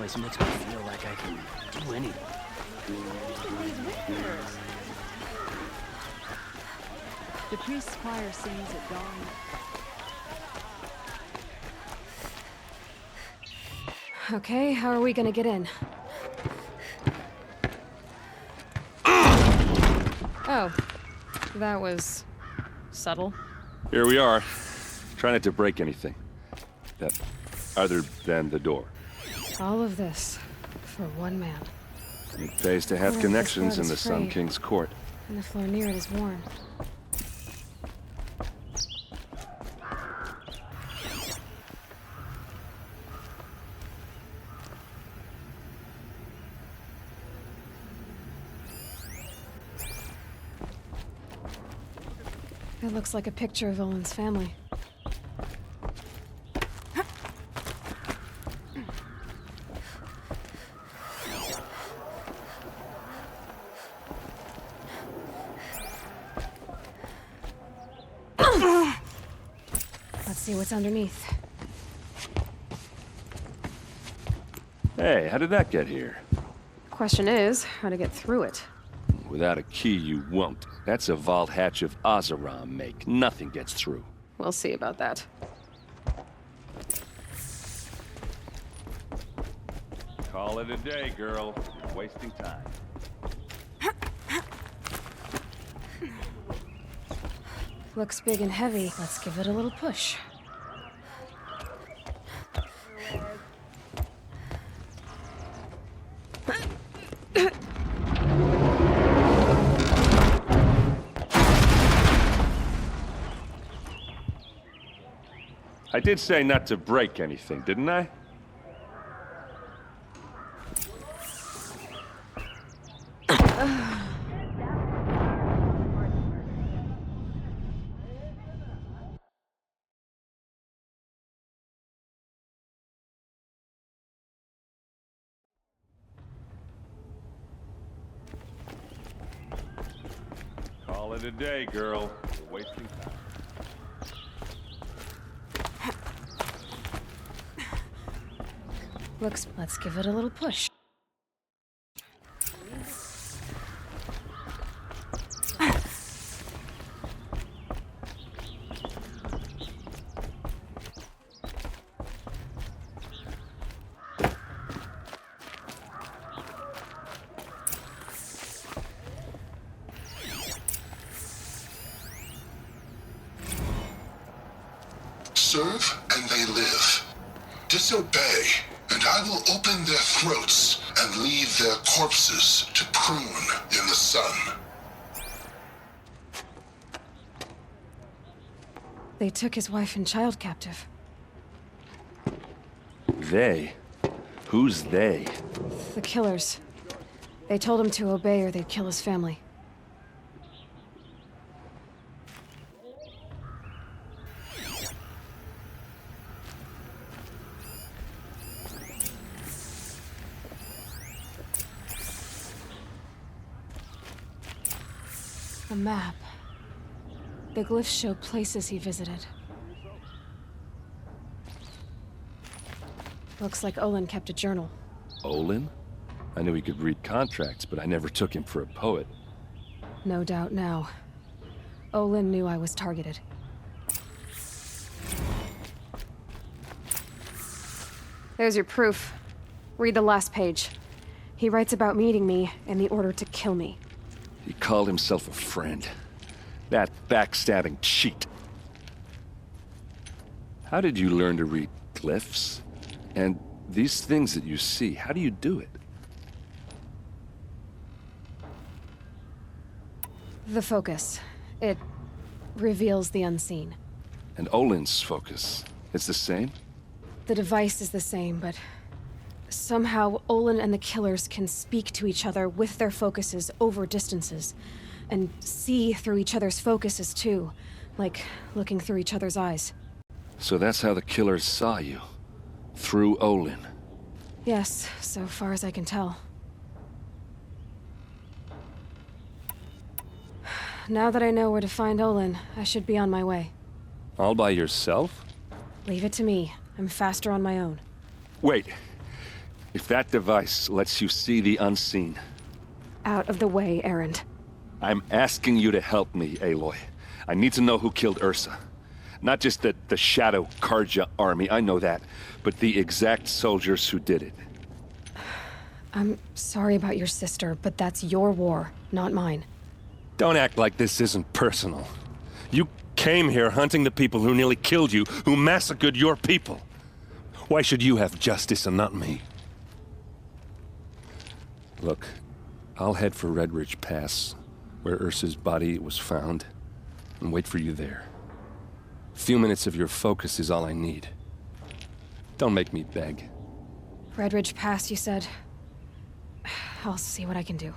place makes me feel like I can do anything. The priest's choir sings at dawn. Okay, how are we gonna get in? Oh, that was subtle. Here we are. Try not to break anything. That other than the door. All of this for one man. It pays to have Oh, connections this in road the is Sun frayed. King's court. And the floor near it is worn. It looks like a picture of Olin's family. Let's see what's underneath. Hey, how did that get here? Question is, how to get through it. Without a key, you won't. That's a vault hatch of Azeram make. Nothing gets through. We'll see about that. Call it a day, girl. You're wasting time. Looks big and heavy. Let's give it a little push. I did say not to break anything, didn't I? Call it a day, girl. You're wasting time. Let's give it a little push. Serve and they live. Disobey, and I will open their throats and leave their corpses to prune in the sun. They took his wife and child captive. They? Who's they? The killers. They told him to obey or they'd kill his family. A map. The glyphs show places he visited. Looks like Olin kept a journal. Olin? I knew he could read contracts, but I never took him for a poet. No doubt now. Olin knew I was targeted. There's your proof. Read the last page. He writes about meeting me and the order to kill me. He called himself a friend. That backstabbing cheat. How did you learn to read glyphs? And these things that you see, how do you do it? The focus. It reveals the unseen. And Olin's focus, it's the same? The device is the same, but somehow Olin and the killers can speak to each other with their focuses over distances, and see through each other's focuses too, like looking through each other's eyes. So that's how the killers saw you. Through Olin. Yes, so far as I can tell. Now that I know where to find Olin, I should be on my way. All by yourself? Leave it to me. I'm faster on my own. Wait. If that device lets you see the unseen, Out of the way, Erend. I'm asking you to help me, Aloy. I need to know who killed Ursa. Not just the Shadow Karja army, I know that, but the exact soldiers who did it. I'm sorry about your sister, but that's your war, not mine. Don't act like this isn't personal. You came here hunting the people who nearly killed you, who massacred your people. Why should you have justice and not me? Look, I'll head for Red Ridge Pass, where Ursa's body was found, and wait for you there. A few minutes of your focus is all I need. Don't make me beg. Red Ridge Pass, you said? I'll see what I can do.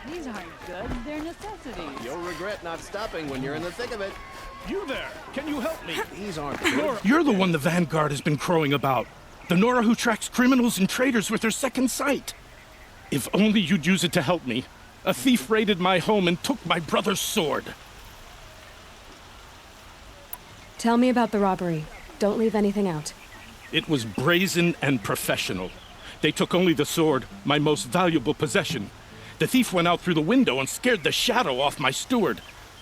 These aren't good. They're necessities. You'll regret not stopping when you're in the thick of it. You there! Can you help me? These aren't good. You're the one the Vanguard has been crowing about. The Nora who tracks criminals and traitors with her second sight. If only you'd use it to help me. A thief raided my home and took my brother's sword. Tell me about the robbery. Don't leave anything out. It was brazen and professional. They took only the sword, my most valuable possession. The thief went out through the window and scared the shadow off my steward.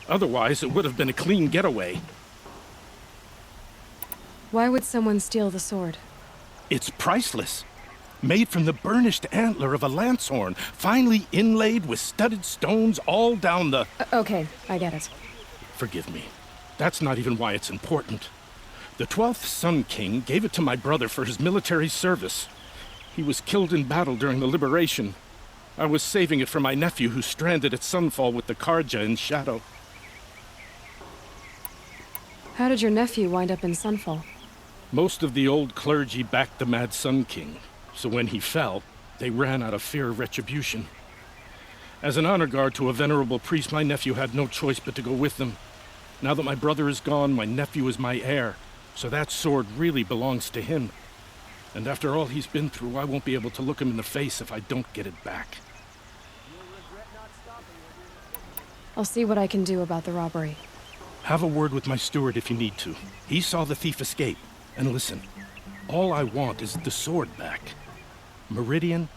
Otherwise, it would have been a clean getaway. Why would someone steal the sword? It's priceless. Made from the burnished antler of a lancehorn, finely inlaid with studded stones all down the... Okay, I get it. Forgive me. That's not even why it's important. The 12th Sun King gave it to my brother for his military service. He was killed in battle during the liberation. I was saving it for my nephew who stranded at Sunfall with the Karja in Shadow. How did your nephew wind up in Sunfall? Most of the old clergy backed the Mad Sun King, so when he fell, they ran out of fear of retribution. As an honor guard to a venerable priest, my nephew had no choice but to go with them. Now that my brother is gone, my nephew is my heir, so that sword really belongs to him. And after all he's been through, I won't be able to look him in the face if I don't get it back. I'll see what I can do about the robbery. Have a word with my steward if you need to. He saw the thief escape. And listen, all I want is the sword back. Meridian,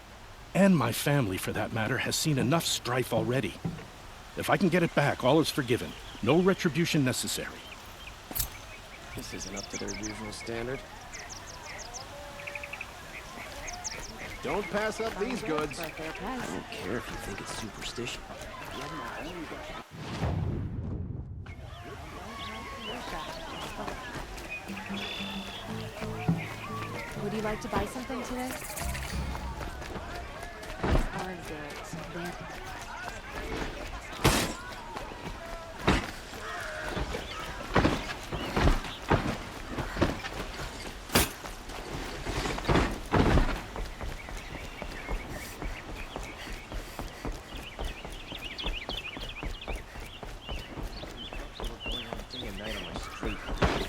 and my family for that matter, has seen enough strife already. If I can get it back, all is forgiven. No retribution necessary. This isn't up to their usual standard. Don't pass up these goods. I don't care if you think it's superstition. Would you like to buy something today? These are good.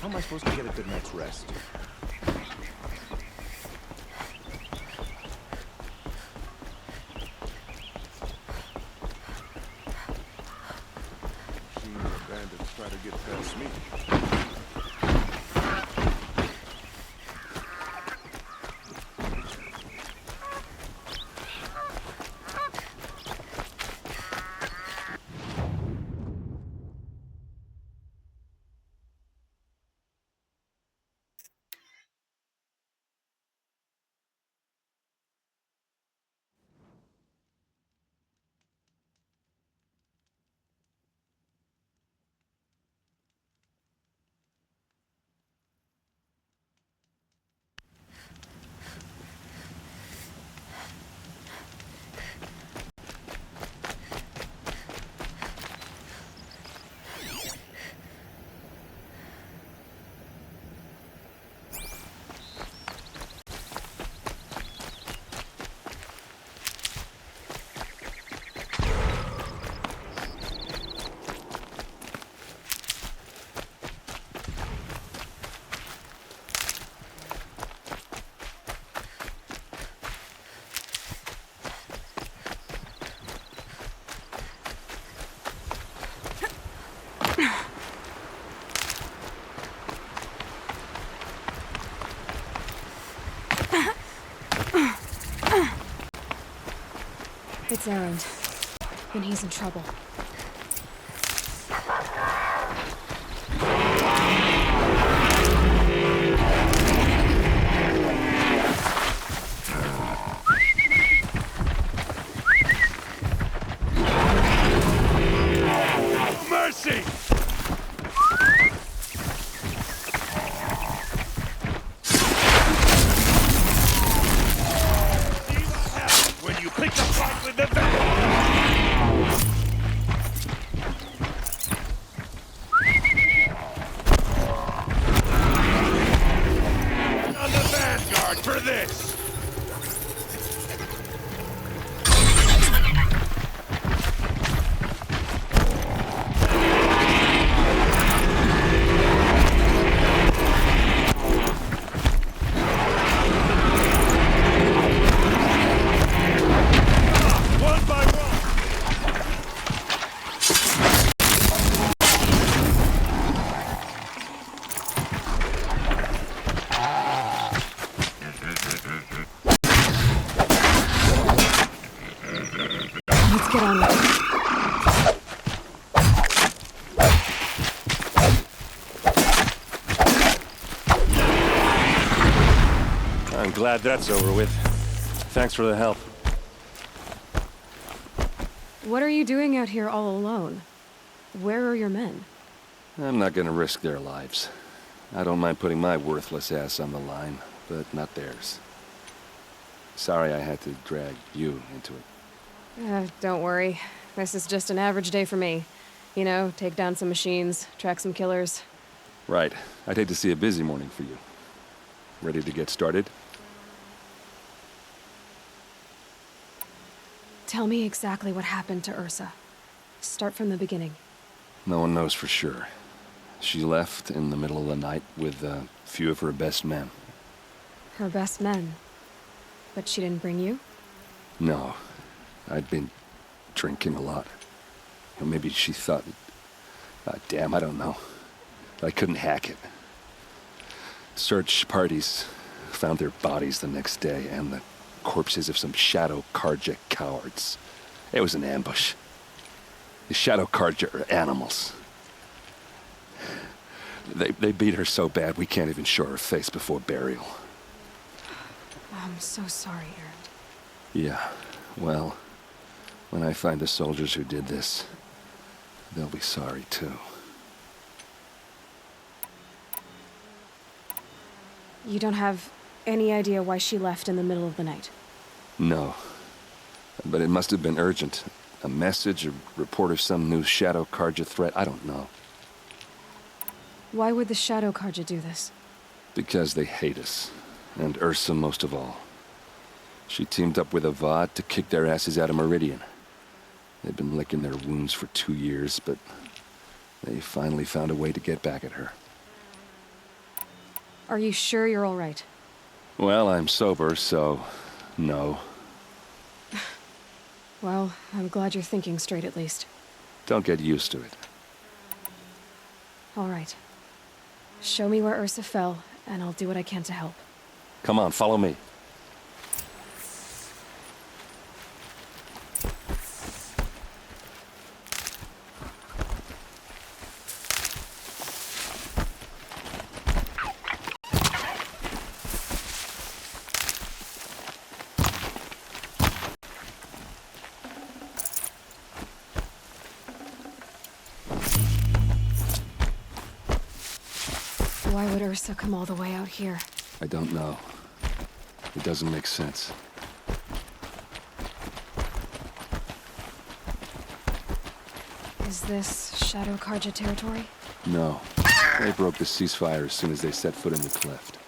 How am I supposed to get a good night's rest? Bandits try to get past me. It's Erend. Then he's in trouble. Mercy! When you pick a fight with the on the vanguard for this! One by one! Let's get on with it. I'm glad that's over with. Thanks for the help. What are you doing out here all alone? Where are your men? I'm not gonna risk their lives. I don't mind putting my worthless ass on the line, but not theirs. Sorry I had to drag you into it. Don't worry. This is just an average day for me. You know, take down some machines, track some killers. Right. I'd hate to see a busy morning for you. Ready to get started? Tell me exactly what happened to Ursa. Start from the beginning. No one knows for sure. She left in the middle of the night with a few of her best men. Her best men. But she didn't bring you? No. I'd been drinking a lot. Or maybe she thought... damn, I don't know. I couldn't hack it. Search parties found their bodies the next day, and the corpses of some Shadow Karja cowards. It was an ambush. The Shadow Karja are animals. They beat her so bad we can't even show her face before burial. I'm so sorry, Erend. Yeah, well, when I find the soldiers who did this, they'll be sorry too. You don't have any idea why she left in the middle of the night? No. But it must have been urgent. A message, a report of some new Shadow Karja threat, I don't know. Why would the Shadow Karja do this? Because they hate us. And Ursa most of all. She teamed up with Avad to kick their asses out of Meridian. They've been licking their wounds for 2 years, but they finally found a way to get back at her. Are you sure you're all right? Well, I'm sober, so... no. Well, I'm glad you're thinking straight at least. Don't get used to it. All right. Show me where Ursa fell, and I'll do what I can to help. Come on, follow me. Why would Ursa come all the way out here? I don't know. It doesn't make sense. Is this Shadow Karja territory? No. They broke the ceasefire as soon as they set foot in the cleft.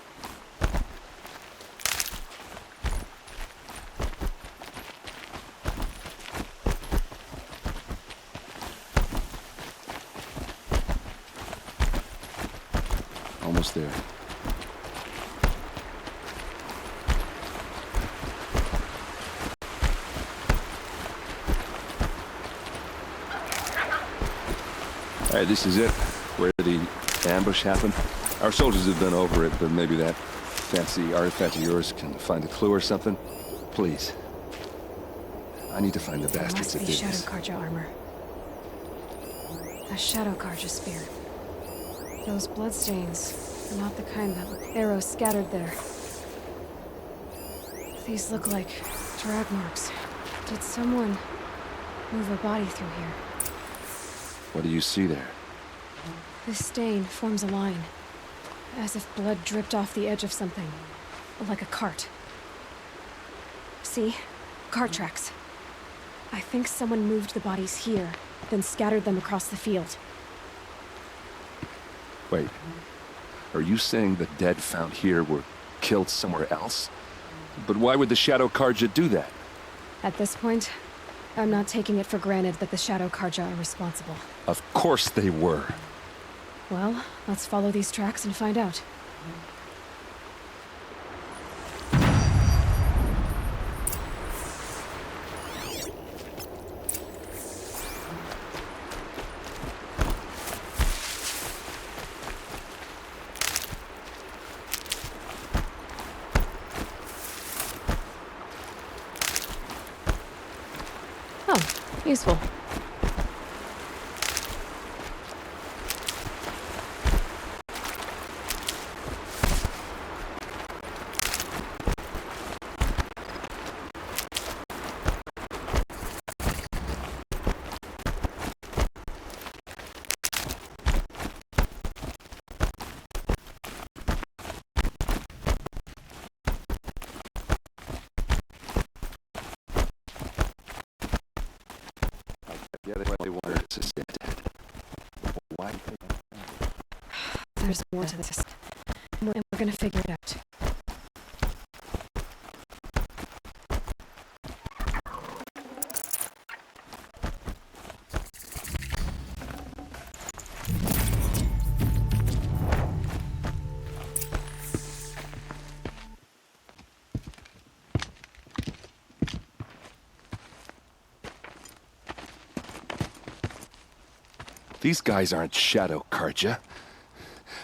Almost there. All right, this is it. Where the ambush happened. Our soldiers have been over it, but maybe that fancy artifact of yours can find a clue or something. Please. I need to find the There bastards must that be did Shadow this. Karja armor. A Shadow Karja spear. Those bloodstains, not the kind that look arrows scattered there. These look like drag marks. Did someone move a body through here? What do you see there? This stain forms a line, as if blood dripped off the edge of something, like a cart. See? Cart tracks. I think someone moved the bodies here, then scattered them across the field. Wait. Are you saying the dead found here were killed somewhere else? But why would the Shadow Karja do that? At this point, I'm not taking it for granted that the Shadow Karja are responsible. Of course they were. Well, let's follow these tracks and find out. Oh, useful. Yeah, they wanted us to stay dead. Why? There's more to this. And we're gonna figure it out. These guys aren't Shadow Karja.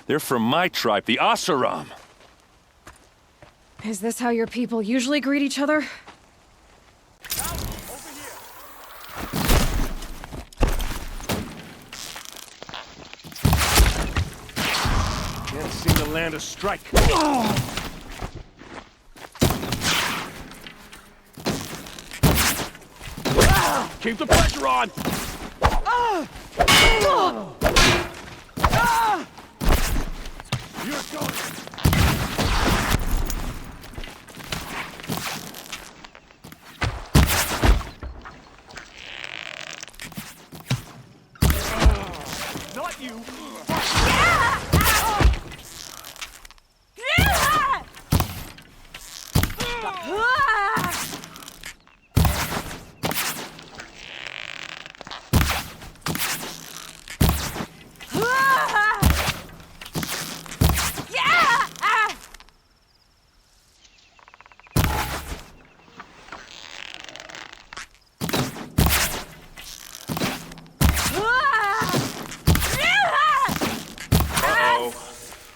They're from my tribe, the Asaram. Is this how your people usually greet each other? Can't seem to land a strike. Keep the pressure on! You're going! Not you!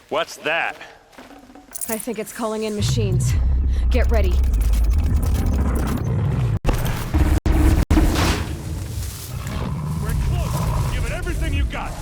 What's that? I think it's calling in machines. Get ready. We're close! Give it everything you got!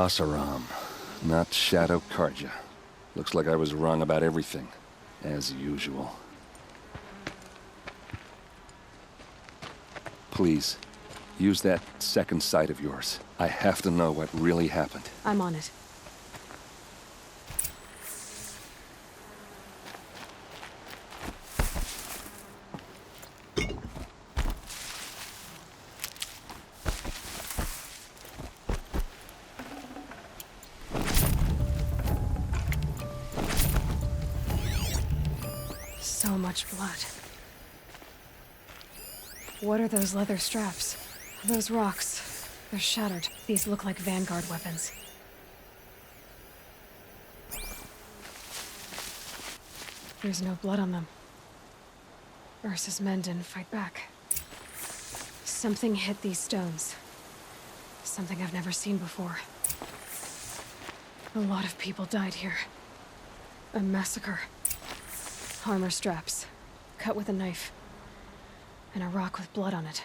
Asaram, not Shadow Karja. Looks like I was wrong about everything, as usual. Please, use that second sight of yours. I have to know what really happened. I'm on it. So much blood. What are those leather straps? Those rocks. They're shattered. These look like Vanguard weapons. There's no blood on them. Ursa's men didn't fight back. Something hit these stones. Something I've never seen before. A lot of people died here. A massacre. Armor straps, cut with a knife, and a rock with blood on it.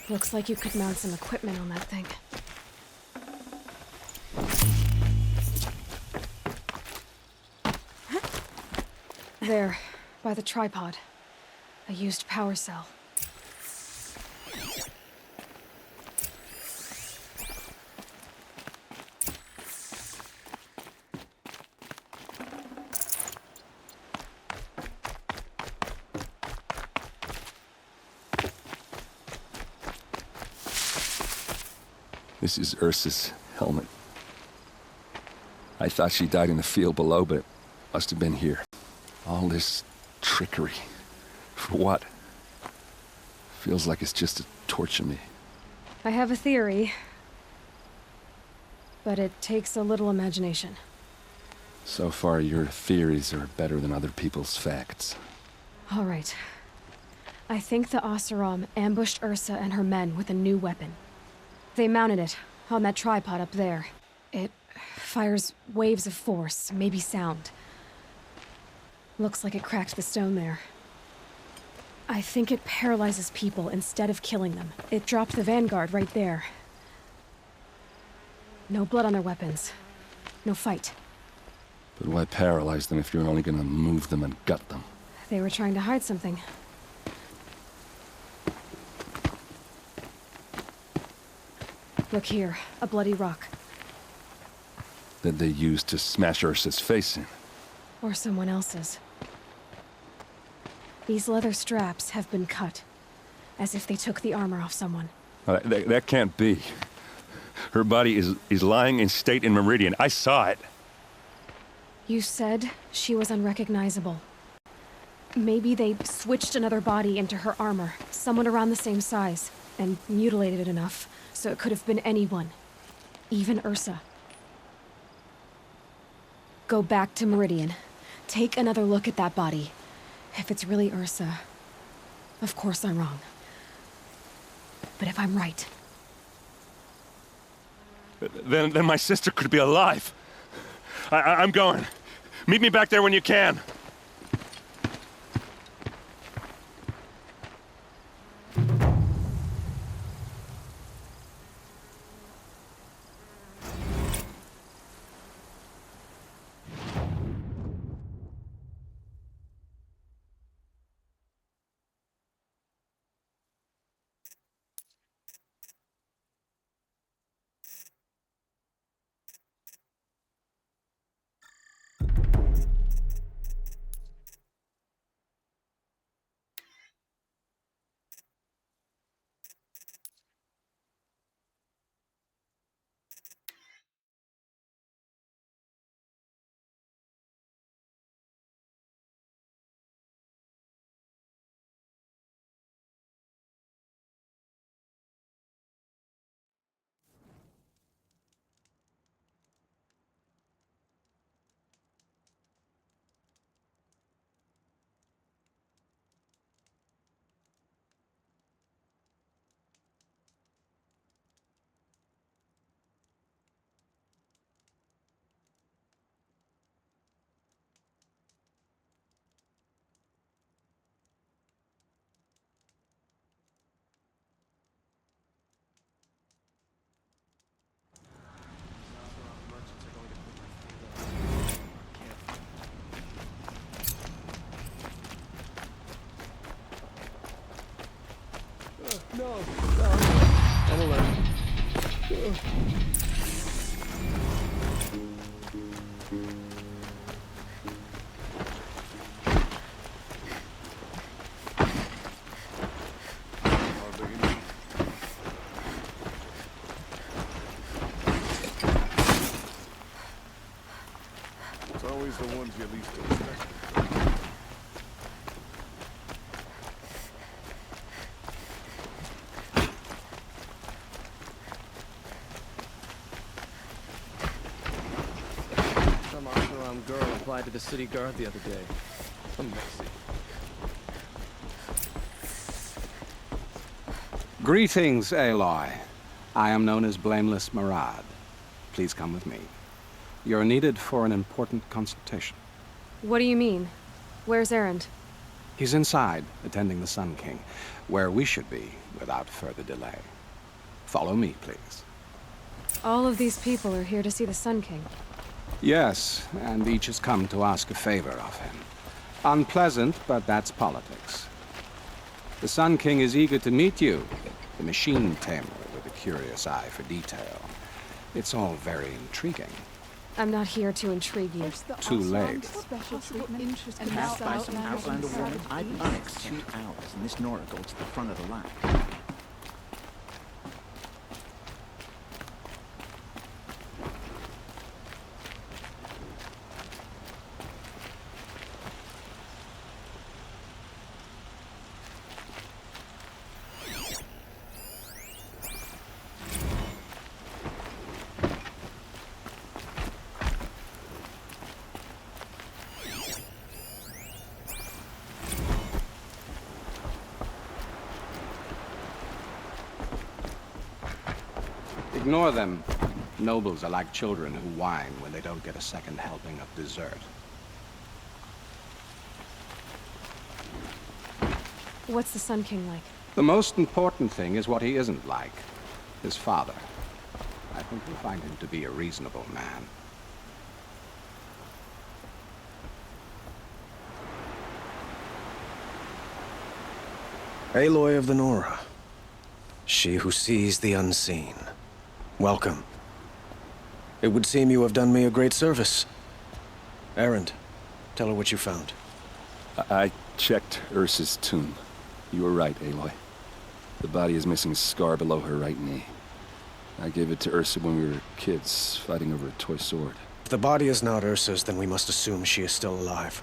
Looks like you could mount some equipment on that thing. There, by the tripod. A used power cell. This is Ursa's helmet. I thought she died in the field below, but it must have been here. All this trickery. For what? Feels like it's just to torture me. I have a theory, but it takes a little imagination. So far, your theories are better than other people's facts. All right. I think the Oseram ambushed Ursa and her men with a new weapon. They mounted it on that tripod up there. It fires waves of force, maybe sound. Looks like it cracked the stone there. I think it paralyzes people instead of killing them. It dropped the Vanguard right there. No blood on their weapons. No fight. But why paralyze them if you're only gonna move them and gut them? They were trying to hide something. Look here, a bloody rock. That they used to smash Ursa's face in. Or someone else's. These leather straps have been cut, as if they took the armor off someone. That can't be. Her body is lying in state in Meridian. I saw it. You said she was unrecognizable. Maybe they switched another body into her armor, someone around the same size, and mutilated it enough, so it could have been anyone. Even Ursa. Go back to Meridian. Take another look at that body. If it's really Ursa, of course I'm wrong. But if I'm right... Then my sister could be alive. I'm going. Meet me back there when you can. I'm alert. It's always the ones you least expect. Some Asharam girl applied to the city guard the other day. Amazing. Greetings, Aloy. I am known as Blameless Murad. Please come with me. You're needed for an important consultation. What do you mean? Where's Erend? He's inside, attending the Sun King, where we should be without further delay. Follow me, please. All of these people are here to see the Sun King. Yes, and each has come to ask a favor of him. Unpleasant, but that's politics. The Sun King is eager to meet you, the machine tamer with a curious eye for detail. It's all very intriguing. I'm not here to intrigue you. Too late. Special treatment and Cast by now some Outlander woman, I'd onyx 2 hours, and this Nora goes to the front of the line. Ignore them. Nobles are like children who whine when they don't get a second helping of dessert. What's the Sun King like? The most important thing is what he isn't like. His father. I think you'll find him to be a reasonable man. Aloy of the Nora. She who sees the unseen. Welcome. It would seem you have done me a great service. Erend, tell her what you found. I checked Ursa's tomb. You were right, Aloy. The body is missing a scar below her right knee. I gave it to Ursa when we were kids, fighting over a toy sword. If the body is not Ursa's, then we must assume she is still alive.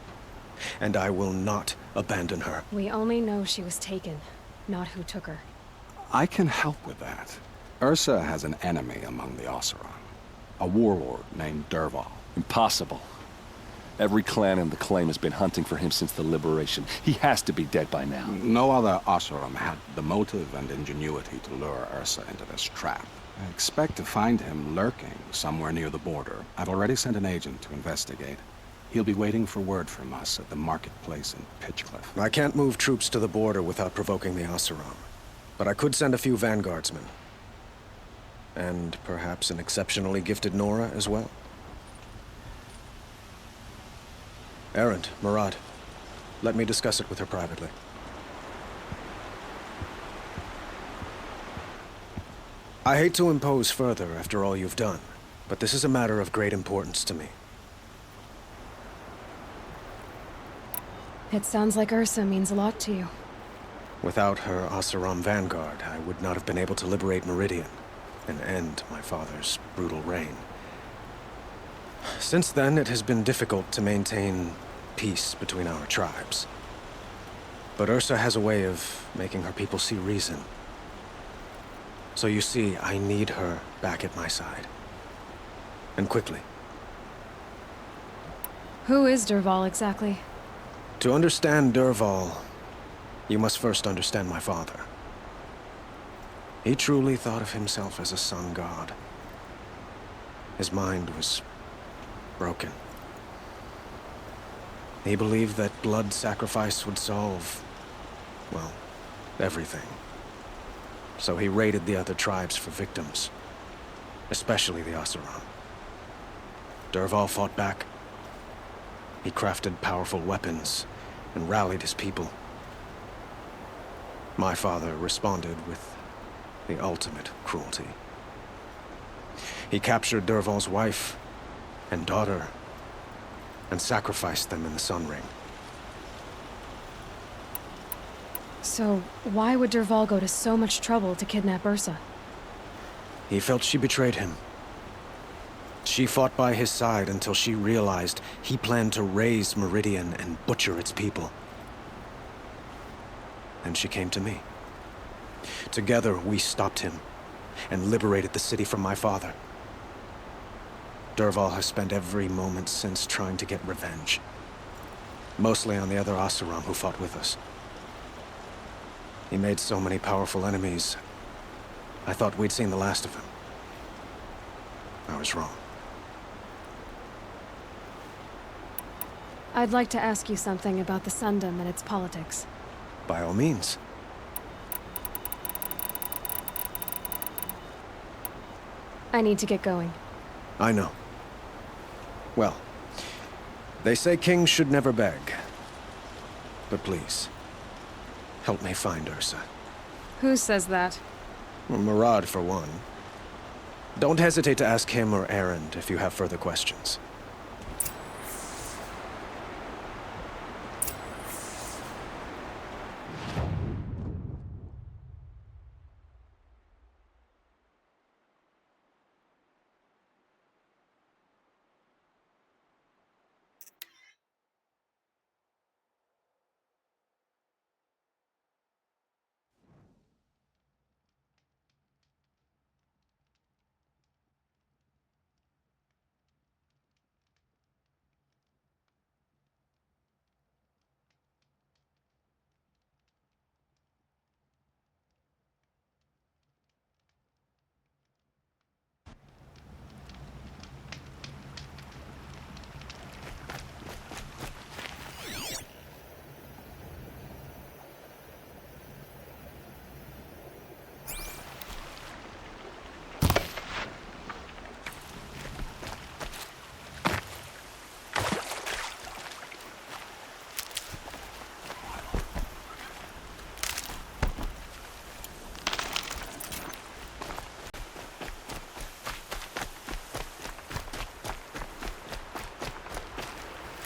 And I will not abandon her. We only know she was taken, not who took her. I can help with that. Ursa has an enemy among the Oseram. A warlord named Dervahl. Impossible. Every clan in the claim has been hunting for him since the liberation. He has to be dead by now. No other Oseram had the motive and ingenuity to lure Ursa into this trap. I expect to find him lurking somewhere near the border. I've already sent an agent to investigate. He'll be waiting for word from us at the marketplace in Pitchcliff. I can't move troops to the border without provoking the Oseram. But I could send a few vanguardsmen. And perhaps an exceptionally gifted Nora as well. Erend, Murad, let me discuss it with her privately. I hate to impose further after all you've done, but this is a matter of great importance to me. It sounds like Ursa means a lot to you. Without her Oseram vanguard, I would not have been able to liberate Meridian and end my father's brutal reign. Since then, it has been difficult to maintain peace between our tribes. But Ursa has a way of making her people see reason. So you see, I need her back at my side. And quickly. Who is Dervahl exactly? To understand Dervahl, you must first understand my father. He truly thought of himself as a sun god. His mind was broken. He believed that blood sacrifice would solve, well, everything. So he raided the other tribes for victims, especially the Oseram. Dervahl fought back. He crafted powerful weapons and rallied his people. My father responded with the ultimate cruelty. He captured Dervahl's wife and daughter and sacrificed them in the Sun Ring. So, why would Dervahl go to so much trouble to kidnap Ursa? He felt she betrayed him. She fought by his side until she realized he planned to raise Meridian and butcher its people. And she came to me. Together, we stopped him and liberated the city from my father. Dervahl has spent every moment since trying to get revenge. Mostly on the other Oseram who fought with us. He made so many powerful enemies, I thought we'd seen the last of him. I was wrong. I'd like to ask you something about the Sundom and its politics. By all means. I need to get going. I know. Well, they say kings should never beg. But please, help me find Ursa. Who says that? Well, Murad, for one. Don't hesitate to ask him or Erend if you have further questions.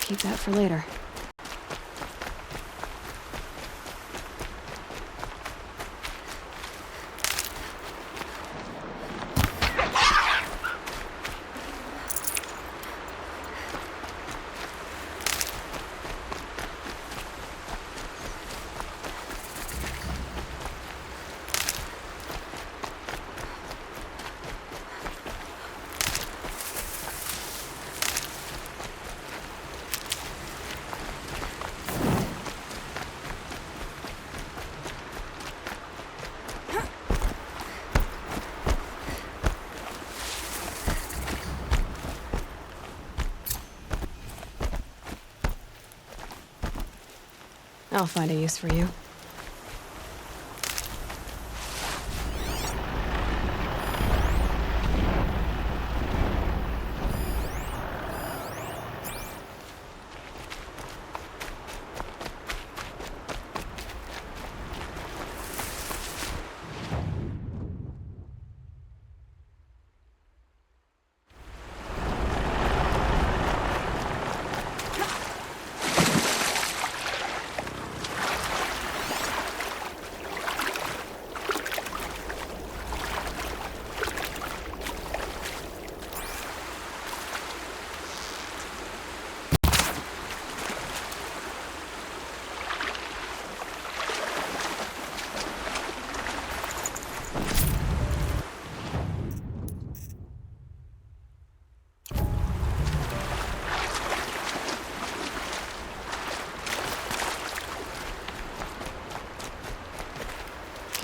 Keep that for later. I'll find a use for you.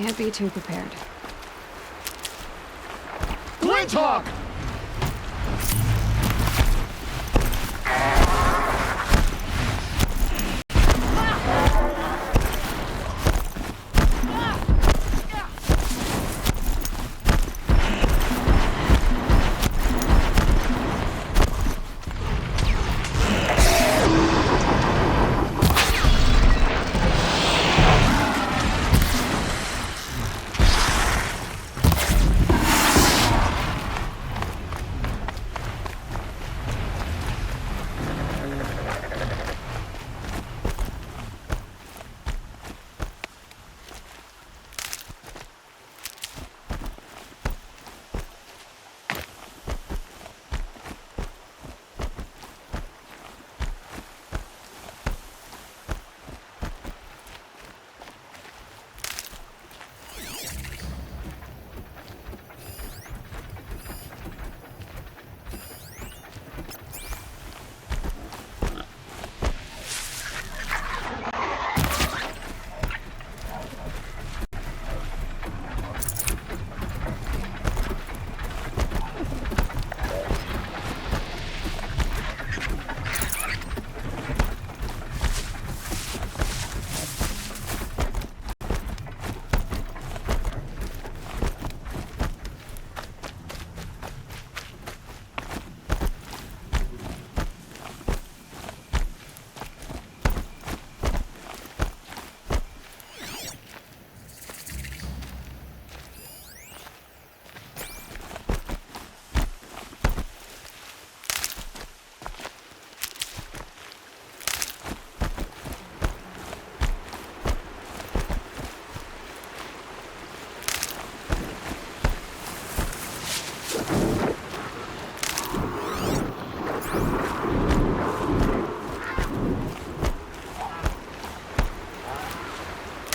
Can't be too prepared. Glinthawk!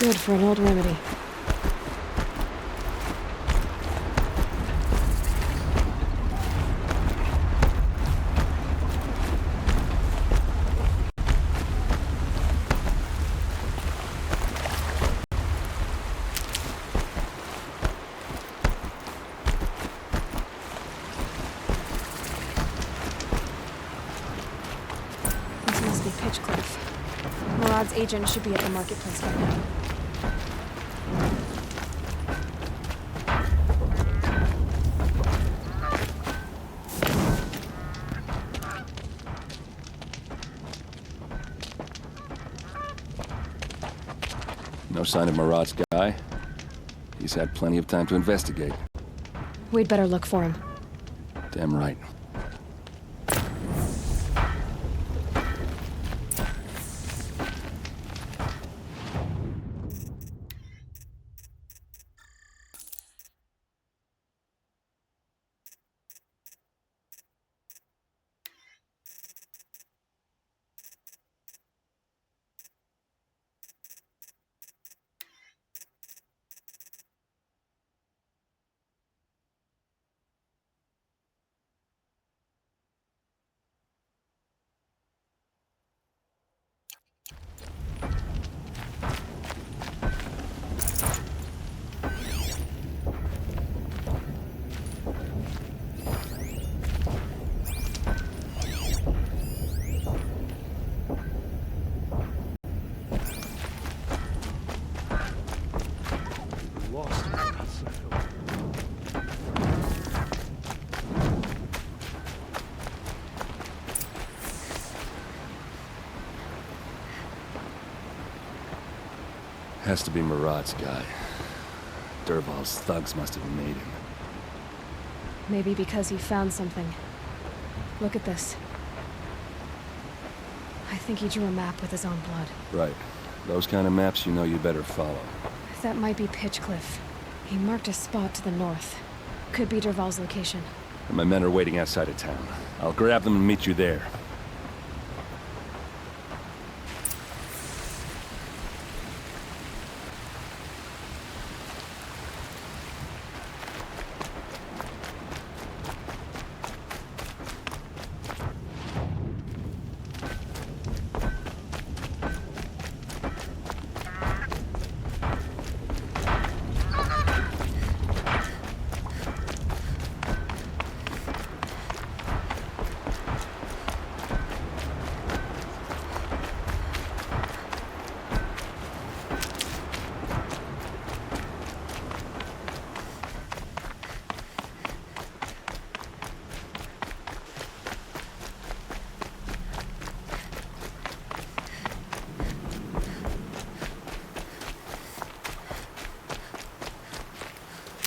Good for an old remedy. This must be Pitchcliff. Murad's agent should be at the marketplace by now. No sign of Murad's guy. He's had plenty of time to investigate. We'd better look for him. Damn right. Has to be Murad's guy. Dervahl's thugs must have made him. Maybe because he found something. Look at this. I think he drew a map with his own blood. Right. Those kind of maps you know you better follow. That might be Pitchcliff. He marked a spot to the north. Could be Dervahl's location. And my men are waiting outside of town. I'll grab them and meet you there.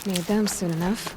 Need them soon enough.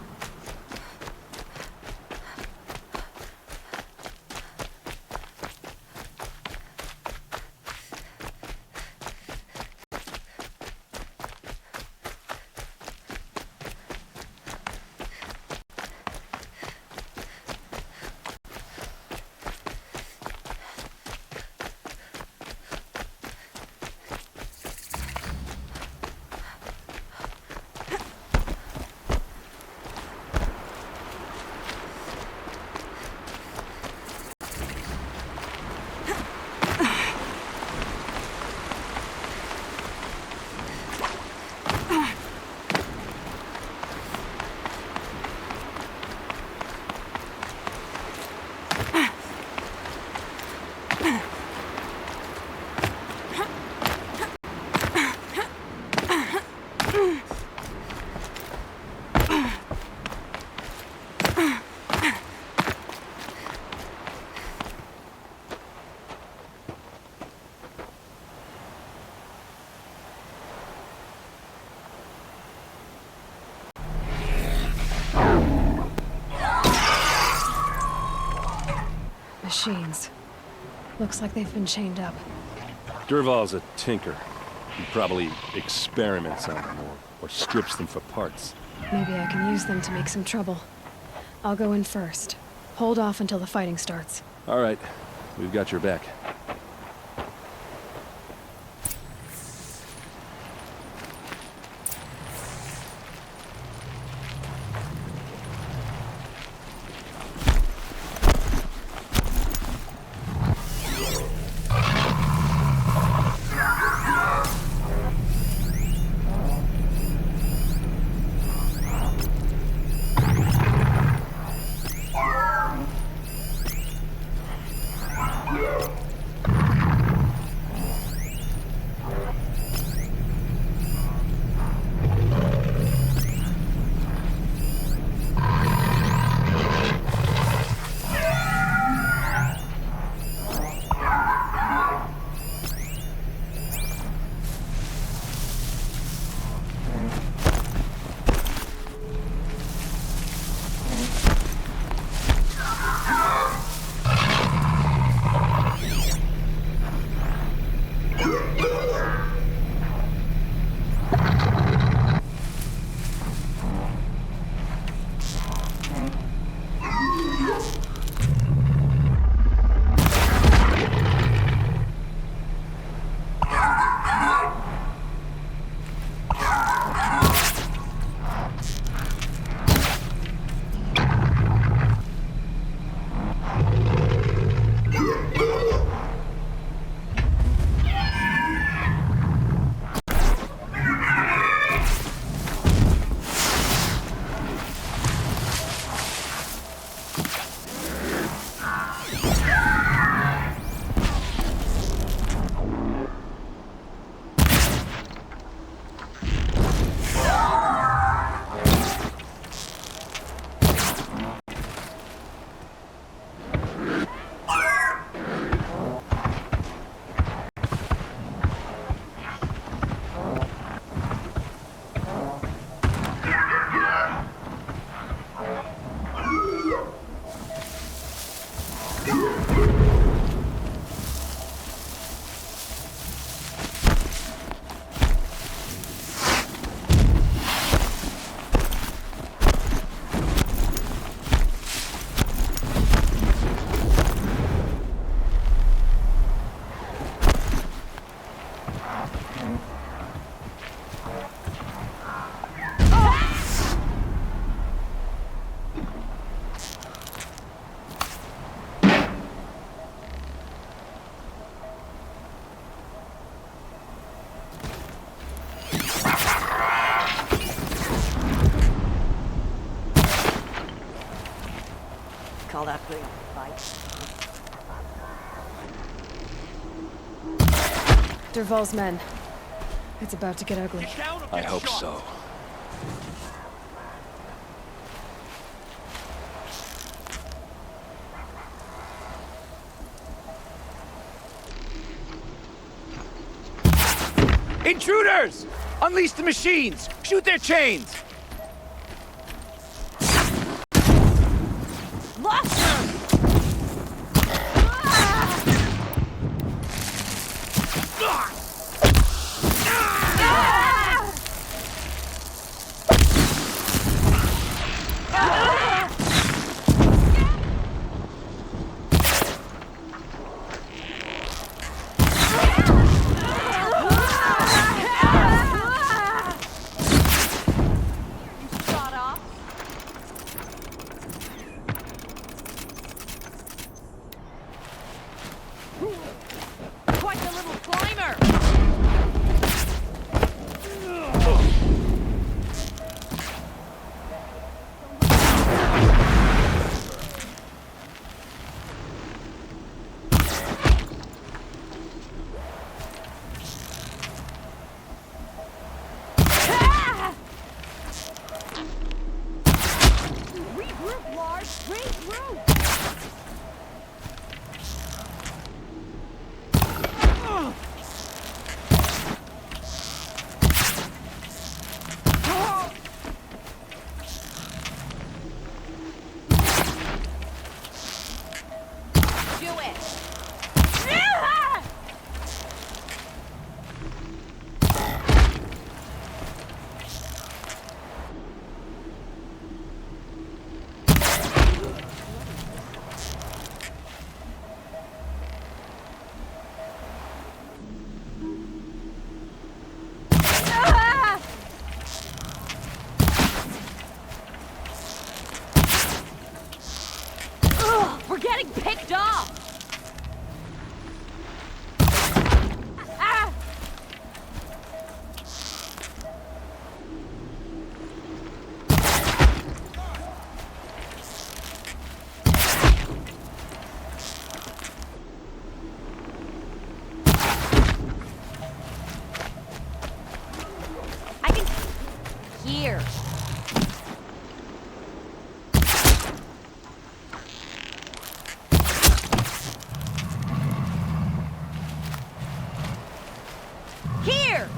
Machines. Looks like they've been chained up. Dervahl's a tinker. He probably experiments on them or strips them for parts. Maybe I can use them to make some trouble. I'll go in first. Hold off until the fighting starts. All right. We've got your back. call that thing a fight? Derval's men. It's about to get ugly. I hope so. Intruders! Unleash the machines! Shoot their chains! Lost her! Quite the little climber! Regroup, Lars! Regroup! Do it! We're getting picked off! I can... Here. Here!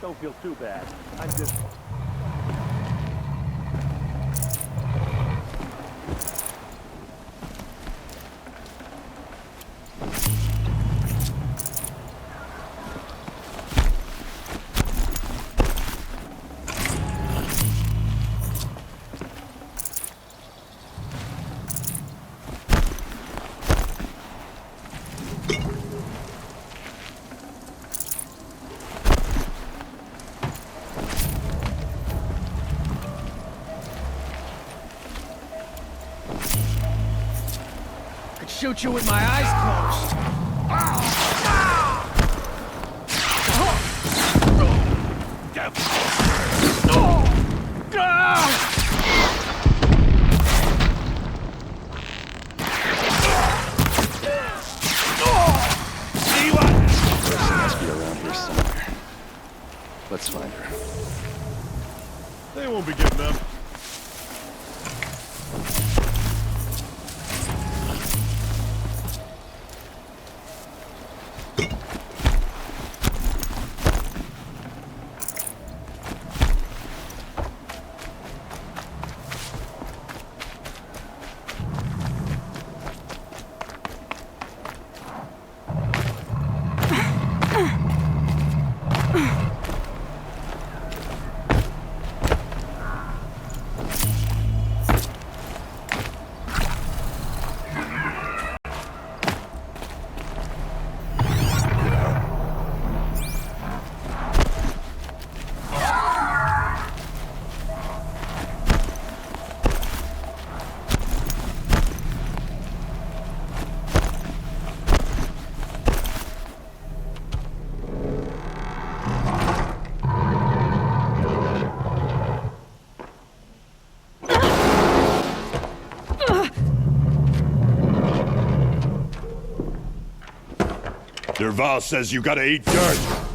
Don't feel too bad. I'm just... Shoot you with my eyes closed. She must be around here somewhere. Let's find her. They won't be giving up. Derval says you gotta eat dirt.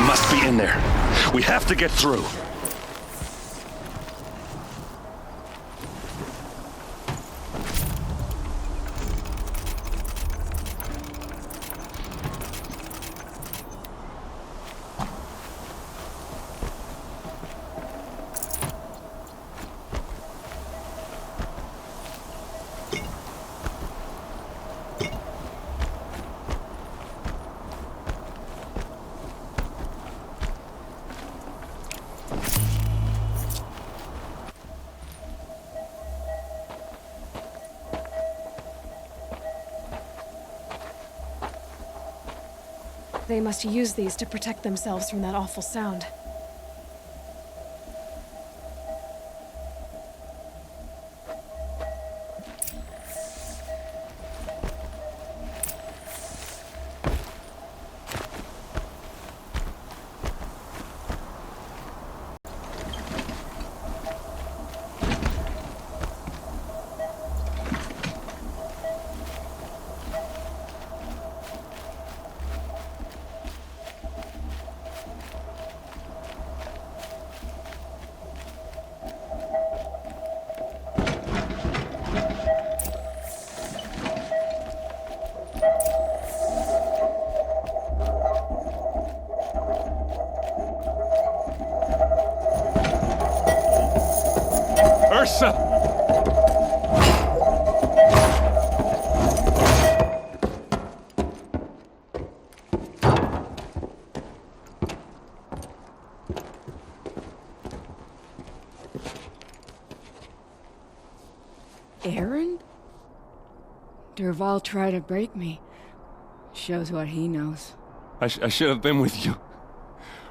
Must be in there. We have to get through. They must use these to protect themselves from that awful sound. Errand? Dervahl tried to break me. Shows what he knows. I should have been with you.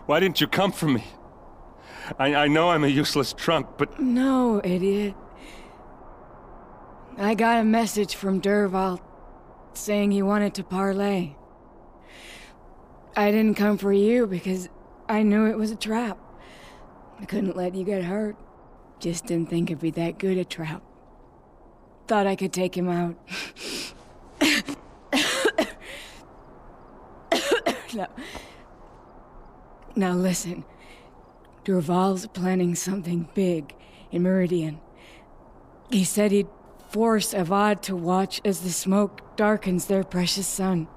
Why didn't you come for me? I know I'm a useless trunk, but... No, idiot. I got a message from Dervahl saying he wanted to parlay. I didn't come for you because I knew it was a trap. I couldn't let you get hurt. Just didn't think it'd be that good a trap. Thought I could take him out. Now listen. Dervahl's planning something big in Meridian. He said he'd force Avad to watch as the smoke darkens their precious sun.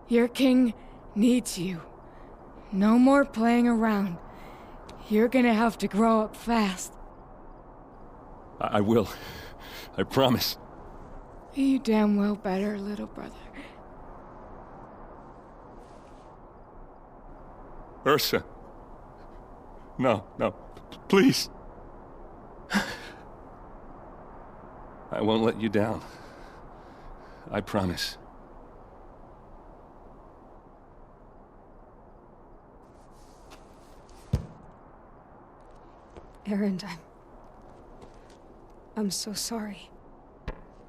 Your king needs you. No more playing around. You're gonna have to grow up fast. I will. I promise. You damn well better, little brother. Ursa. No, please. I won't let you down. I promise. Erend, I'm so sorry.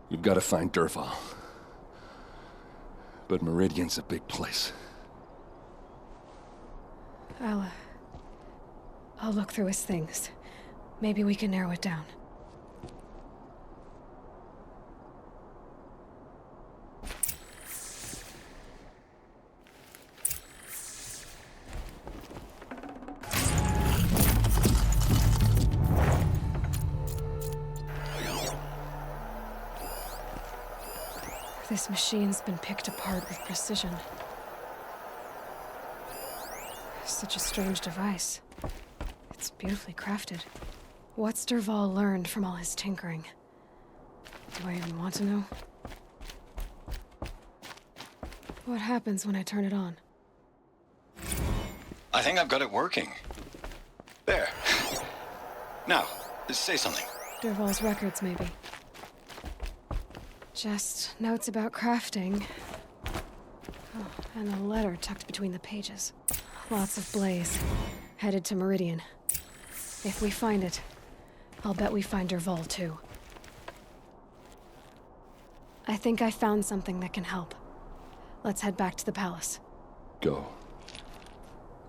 You've got to find Dervahl. But Meridian's a big place. I'll look through his things. Maybe we can narrow it down. This machine's been picked apart with precision. Such a strange device. It's beautifully crafted. What's Dervahl learned from all his tinkering? Do I even want to know? What happens when I turn it on? I think I've got it working. There. Now, say something. Dervahl's records, maybe. Just notes about crafting. Oh, and a letter tucked between the pages. Lots of blaze. Headed to Meridian. If we find it, I'll bet we find Dervahl too. I think I found something that can help. Let's head back to the palace. Go.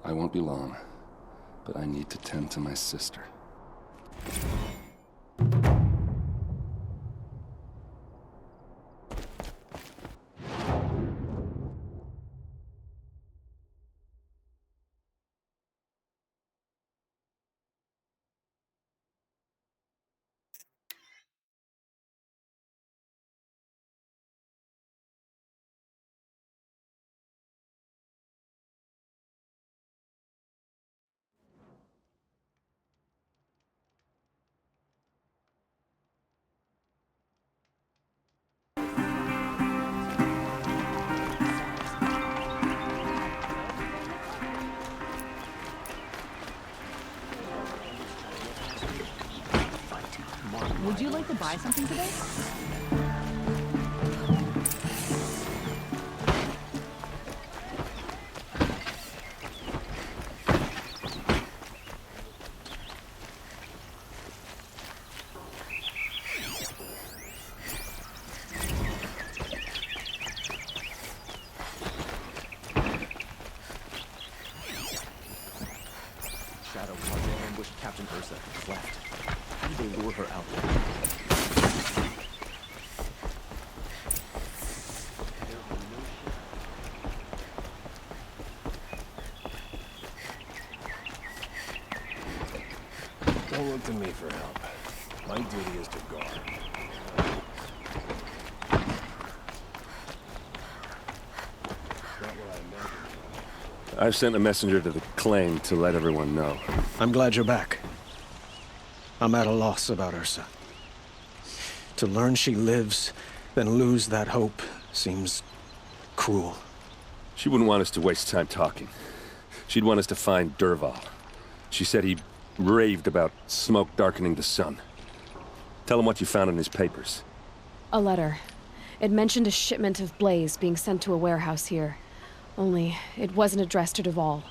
I won't be long, but I need to tend to my sister. Would you like to buy something today? Shadow Cadre ambushed Captain Ursa and left. How did they lure her out there? Don't look to me for help. My duty is to guard. I've sent a messenger to the claim to let everyone know. I'm glad you're back. I'm at a loss about Ursa. To learn she lives, then lose that hope, seems cruel. She wouldn't want us to waste time talking. She'd want us to find Dervahl. She said he raved about smoke darkening the sun. Tell him what you found in his papers. A letter. It mentioned a shipment of Blaze being sent to a warehouse here. Only, it wasn't addressed to Derval.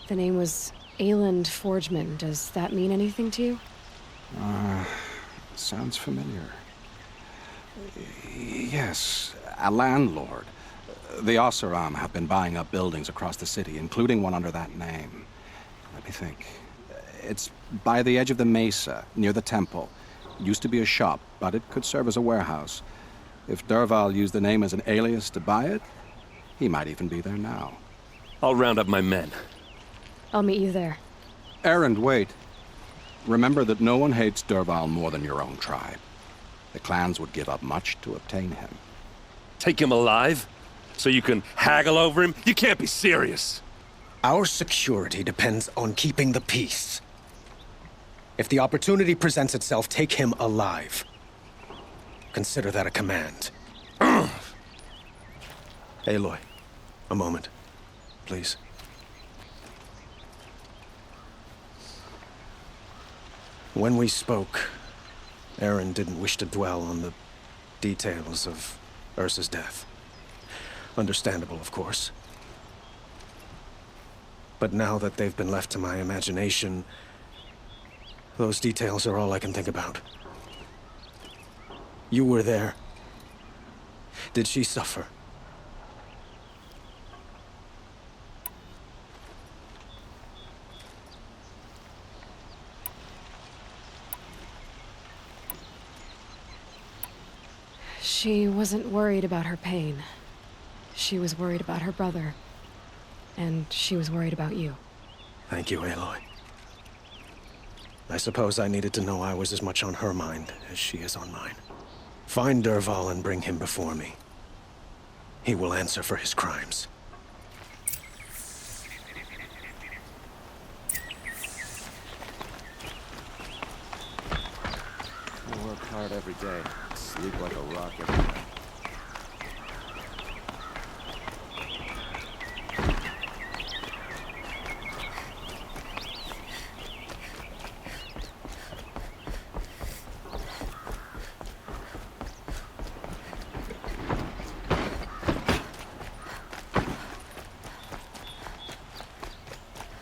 The name was Ayland Forgeman. Does that mean anything to you? Sounds familiar. Yes, a landlord. The Oseram have been buying up buildings across the city, including one under that name. Let me think. It's by the edge of the mesa, near the temple. Used to be a shop, but it could serve as a warehouse. If Derval used the name as an alias to buy it, he might even be there now. I'll round up my men. I'll meet you there. Errand, wait. Remember that no one hates Derval more than your own tribe. The clans would give up much to obtain him. Take him alive? So you can haggle over him? You can't be serious. Our security depends on keeping the peace. If the opportunity presents itself, take him alive. Consider that a command. Aloy, a moment, please. When we spoke, Aaron didn't wish to dwell on the details of Ursa's death. Understandable, of course. But now that they've been left to my imagination, those details are all I can think about. You were there. Did she suffer? She wasn't worried about her pain. She was worried about her brother. And she was worried about you. Thank you, Aloy. I suppose I needed to know I was as much on her mind as she is on mine. Find Derval and bring him before me. He will answer for his crimes. I work hard every day. Sleep like a rock every night.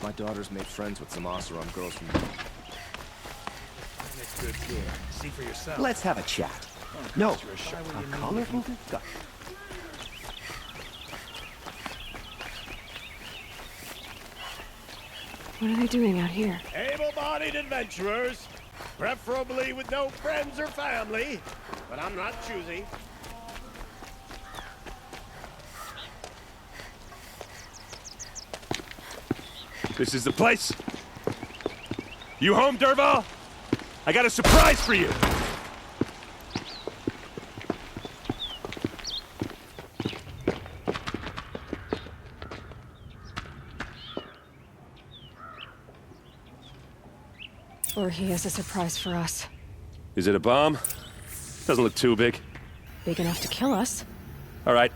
My daughter's made friends with some Oseram girls from... It's good gear. See for yourself. Let's have a chat. No, a colorful discussion. What are they doing out here? Able-bodied adventurers, preferably with no friends or family, but I'm not choosy. This is the place. You home, Derval? I got a surprise for you. Or he has a surprise for us. Is it a bomb? Doesn't look too big. Big enough to kill us. All right.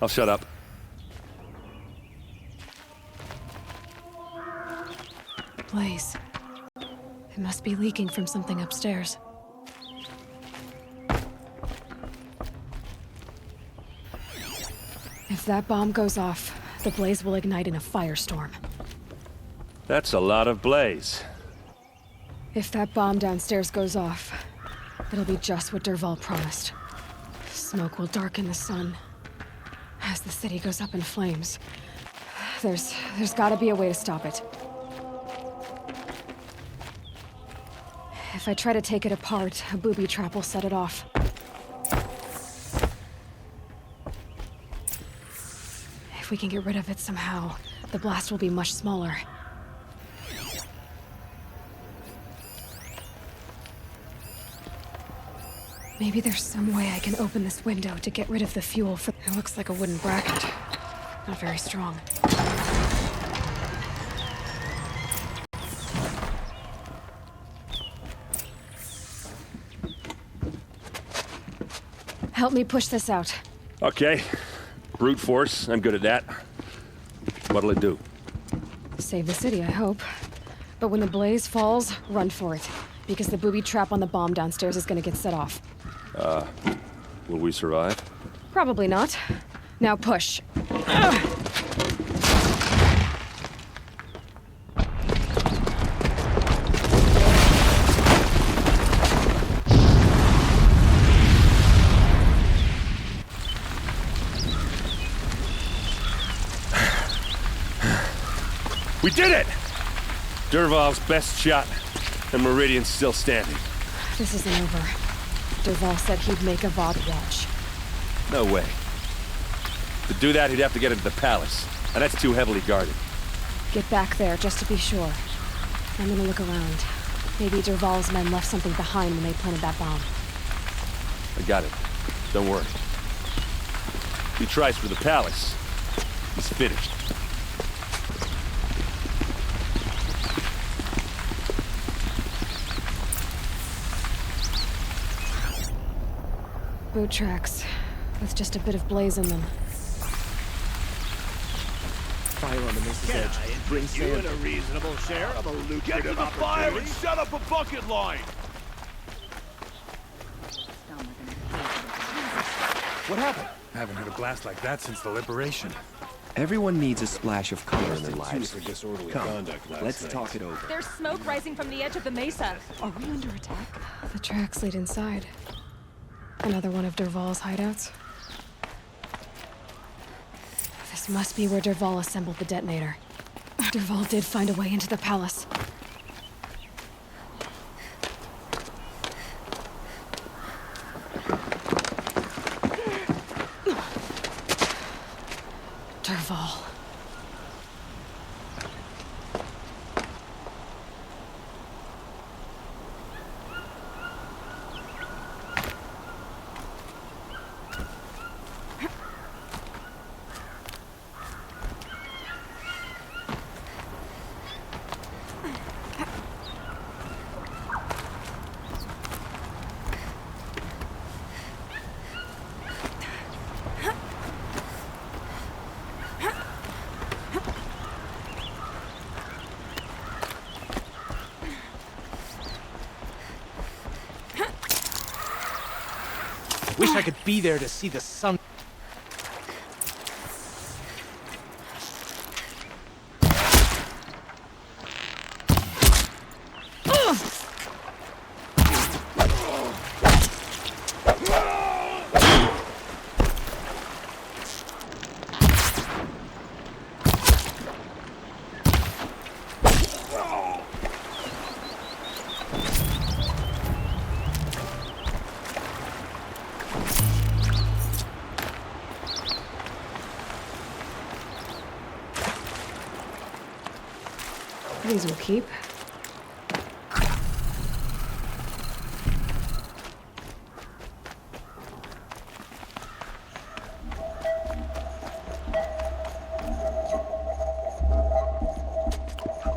I'll shut up. Blaze. It must be leaking from something upstairs. If that bomb goes off, the blaze will ignite in a firestorm. That's a lot of blaze. If that bomb downstairs goes off, it'll be just what Derval promised. Smoke will darken the sun. As the city goes up in flames, there's gotta be a way to stop it. If I try to take it apart, a booby trap will set it off. If we can get rid of it somehow, the blast will be much smaller. Maybe there's some way I can open this window to get rid of the fuel for... It looks like a wooden bracket. Not very strong. Help me push this out. Okay. Brute force. I'm good at that. What'll it do? Save the city, I hope. But when the blaze falls, run for it. because the booby trap on the bomb downstairs is gonna get set off. Will we survive? Probably not. Now push. We did it! Dervahl's best shot, and Meridian's still standing. This isn't over. Dervahl said he'd make Avad watch. No way. To do that, he'd have to get into the palace, and that's too heavily guarded. Get back there, just to be sure. I'm gonna look around. Maybe Dervahl's men left something behind when they planted that bomb. I got it. Don't worry. If he tries for the palace, he's finished. Boot tracks, with just a bit of blaze in them. Fire on the Mesa's edge. Bring You in a reasonable share of a lucrative Get to the fire and set up a bucket line! What happened? Haven't heard a blast like that since the liberation. Everyone needs a splash of color in their lives. Come, let's talk it over. There's smoke rising from the edge of the mesa. Are we under attack? The tracks lead inside. Another one of Dervahl's hideouts. This must be where Dervahl assembled the detonator. Dervahl did find a way into the palace. Dervahl. Wish I could be there to see the sun. These will keep.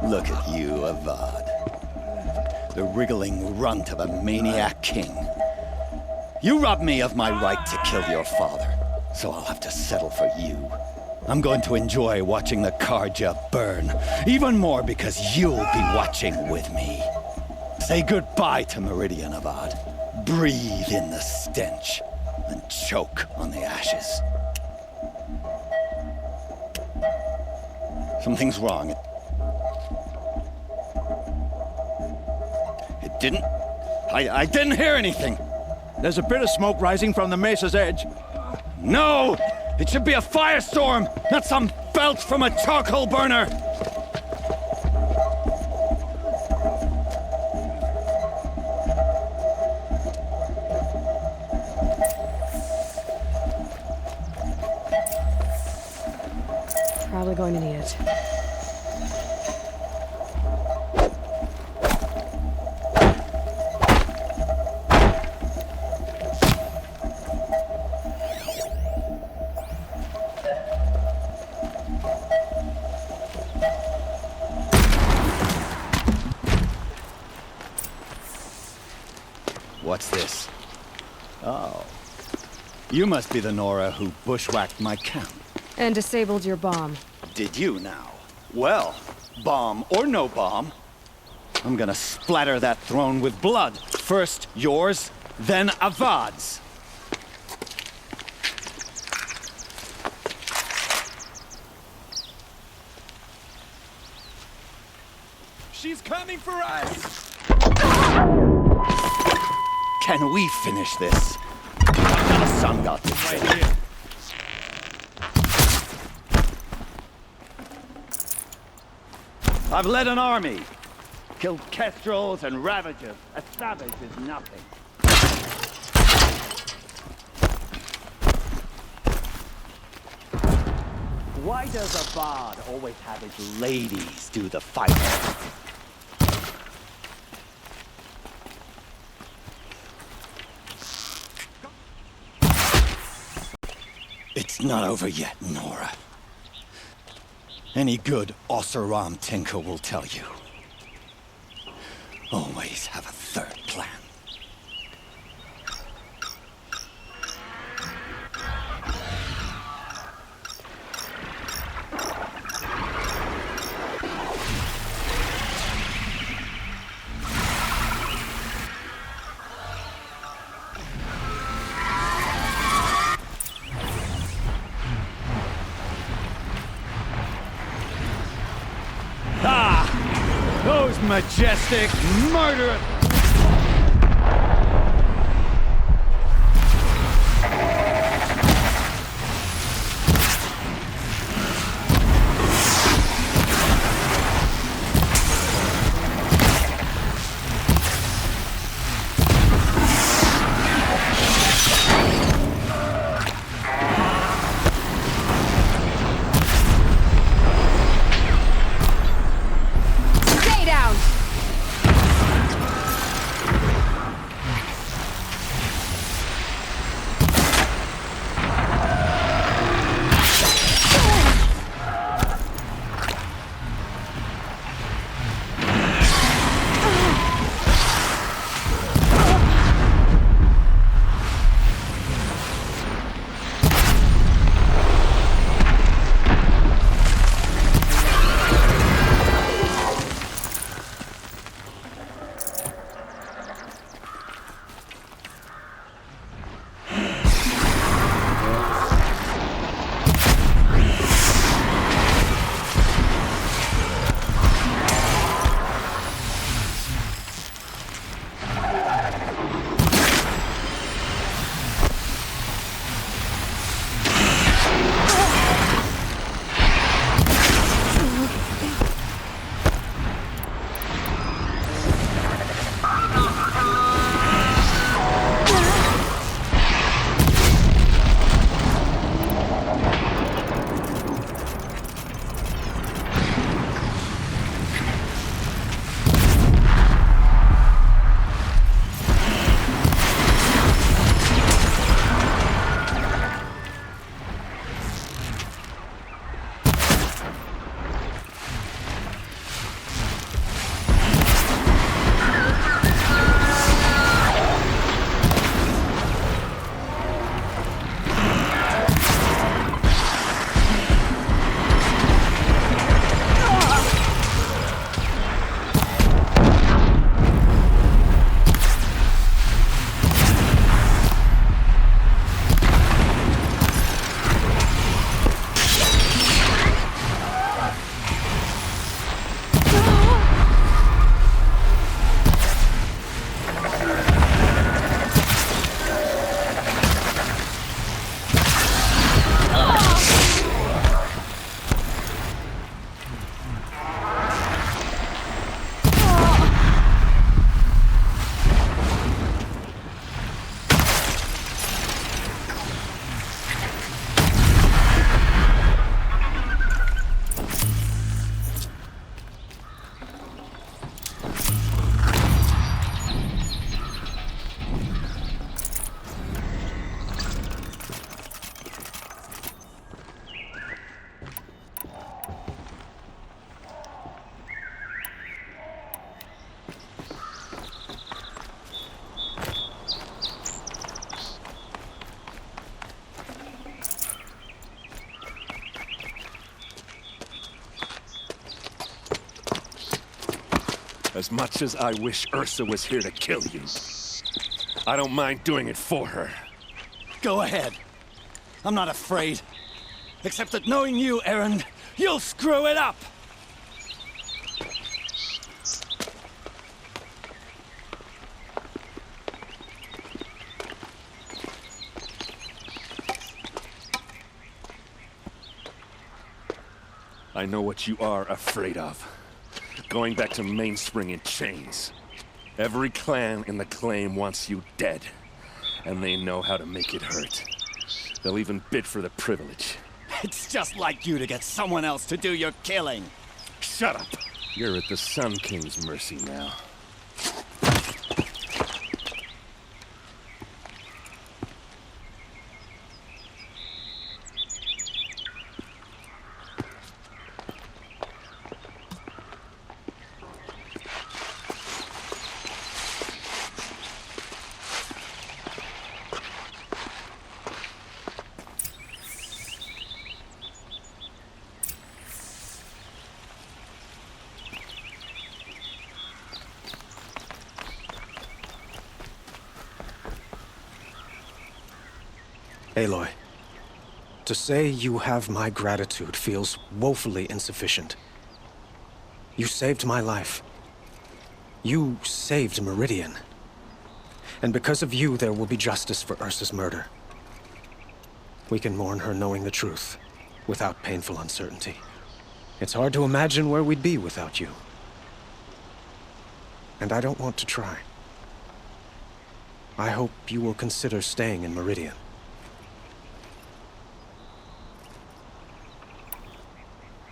Look at you, Avad. The wriggling runt of a maniac king. You robbed me of my right to kill your father, so I'll have to settle for you. I'm going to enjoy watching the Karja burn, even more because you'll be watching with me. Say goodbye to Meridian, Avad. Breathe in the stench, and choke on the ashes. Something's wrong. It didn't... I didn't hear anything. There's a bit of smoke rising from the mesa's edge. No! It should be a firestorm, not some belch from a charcoal burner! Probably going to need it. What's this? Oh. You must be the Nora who bushwhacked my camp. And disabled your bomb. Did you now? Well, bomb or no bomb, I'm gonna splatter that throne with blood. First yours, then Avad's. She's coming for us! Can we finish this? I've got a sun god to right here. I've led an army. Killed kestrels and ravagers. A savage is nothing. Why does Avad always have his ladies do the fighting? It's not over yet, Nora. Any good Oseram tinker will tell you. Always have a third plan. Those majestic, murderous... As much as I wish Ursa was here to kill you, I don't mind doing it for her. Go ahead. I'm not afraid. Except that knowing you, Aaron, you'll screw it up! I know what you are afraid of. Going back to Mainspring in chains. Every clan in the claim wants you dead. And they know how to make it hurt. They'll even bid for the privilege. It's just like you to get someone else to do your killing. Shut up! You're at the Sun King's mercy now. Aloy, to say you have my gratitude feels woefully insufficient. You saved my life. You saved Meridian. And because of you, there will be justice for Ursa's murder. We can mourn her knowing the truth, without painful uncertainty. It's hard to imagine where we'd be without you. And I don't want to try. I hope you will consider staying in Meridian.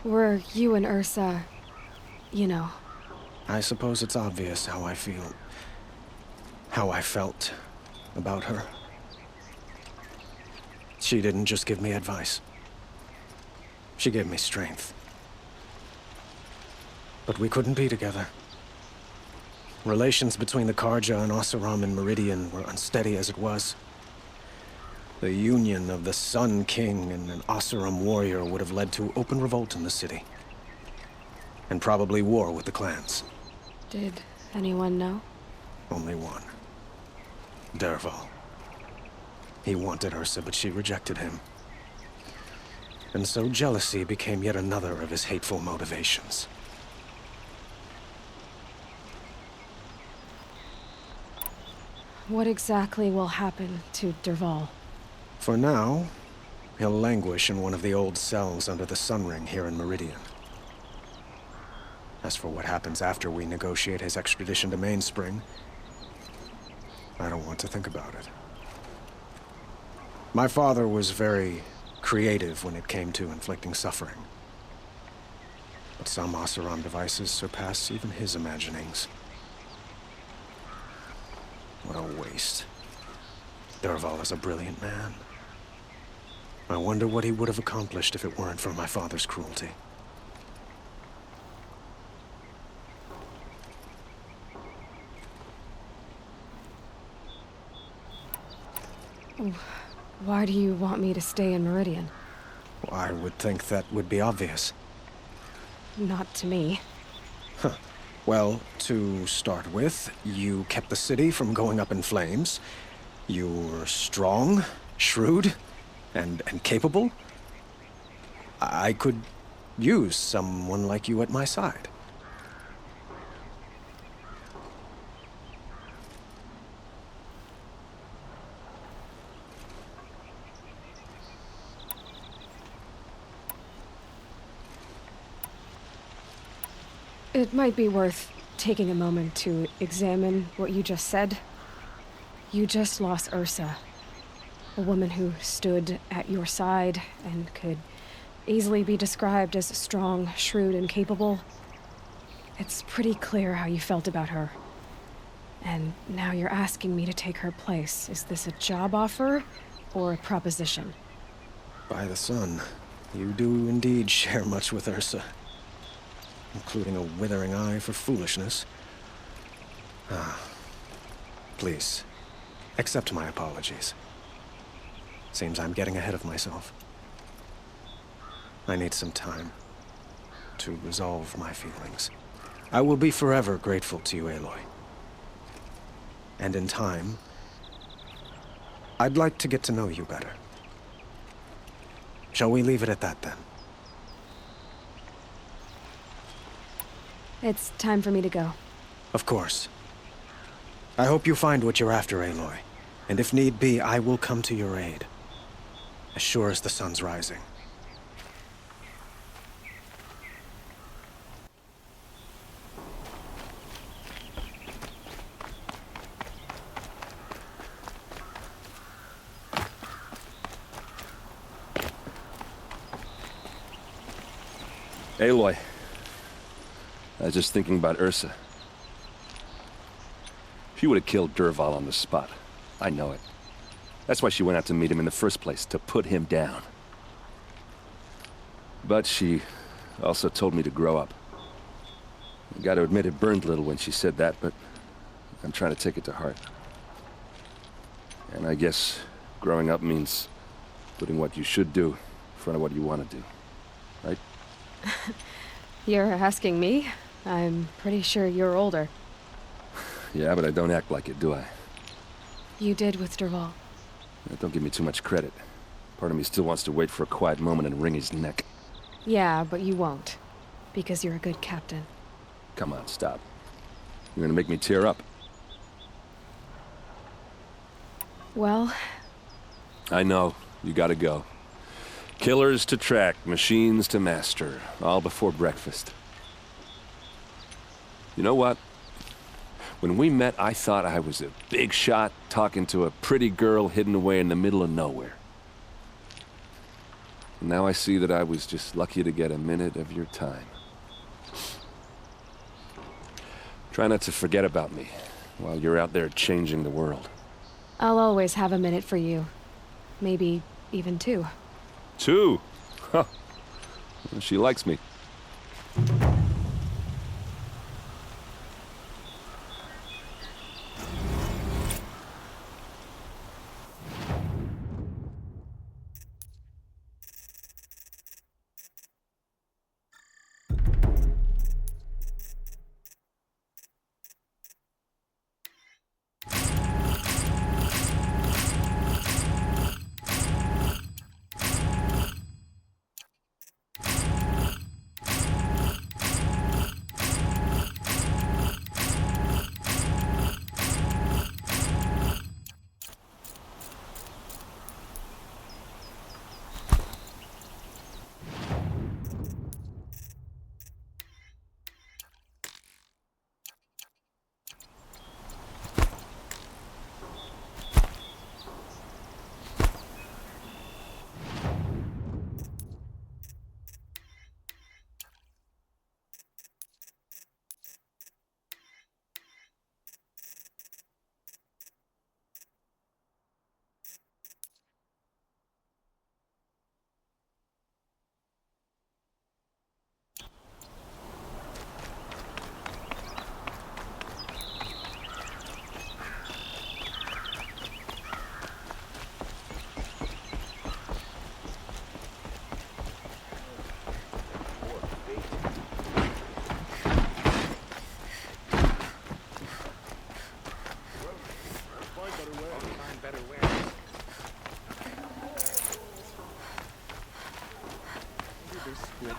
Were you and Ursa, you know? I suppose it's obvious how I feel. How I felt about her. She didn't just give me advice. She gave me strength. But we couldn't be together. Relations between the Karja and Oseram and Meridian were unsteady as it was. The union of the Sun King and an Oseram warrior would have led to open revolt in the city. And probably war with the clans. Did anyone know? Only one. Dervahl. He wanted Ursa, but she rejected him. And so jealousy became yet another of his hateful motivations. What exactly will happen to Dervahl? For now, he'll languish in one of the old cells under the Sun Ring here in Meridian. As for what happens after we negotiate his extradition to Mainspring, I don't want to think about it. My father was very creative when it came to inflicting suffering. But some Oseram devices surpass even his imaginings. What a waste. Dervahl is a brilliant man. I wonder what he would have accomplished if it weren't for my father's cruelty. Why do you want me to stay in Meridian? I would think that would be obvious. Not to me. Huh. Well, to start with, you kept the city from going up in flames. You were strong, shrewd, and capable. I could use someone like you at my side. It might be worth taking a moment to examine what you just said. You just lost Ursa, a woman who stood at your side and could easily be described as strong, shrewd, and capable. It's pretty clear how you felt about her. And now you're asking me to take her place. Is this a job offer or a proposition? By the sun, you do indeed share much with Ursa. Including a withering eye for foolishness. Please, accept my apologies. Seems I'm getting ahead of myself. I need some time to resolve my feelings. I will be forever grateful to you, Aloy. And in time, I'd like to get to know you better. Shall we leave it at that, then? It's time for me to go. Of course. I hope you find what you're after, Aloy. And if need be, I will come to your aid. As sure as the sun's rising. Aloy, I was just thinking about Ursa. She would have killed Dervahl on the spot. I know it. That's why she went out to meet him in the first place, to put him down. But she also told me to grow up. I gotta admit it burned a little when she said that, but I'm trying to take it to heart. And I guess growing up means putting what you should do in front of what you want to do, right? You're asking me? I'm pretty sure you're older. Yeah, but I don't act like it, do I? You did with Dervahl. Don't give me too much credit. Part of me still wants to wait for a quiet moment and wring his neck. Yeah, but you won't. Because you're a good captain. Come on, stop. You're gonna make me tear up. Well... I know. You gotta go. Killers to track, machines to master. All before breakfast. You know what? When we met, I thought I was a big shot talking to a pretty girl hidden away in the middle of nowhere. And now I see that I was just lucky to get a minute of your time. Try not to forget about me while you're out there changing the world. I'll always have a minute for you. Maybe even two. Two? Huh. Well, she likes me.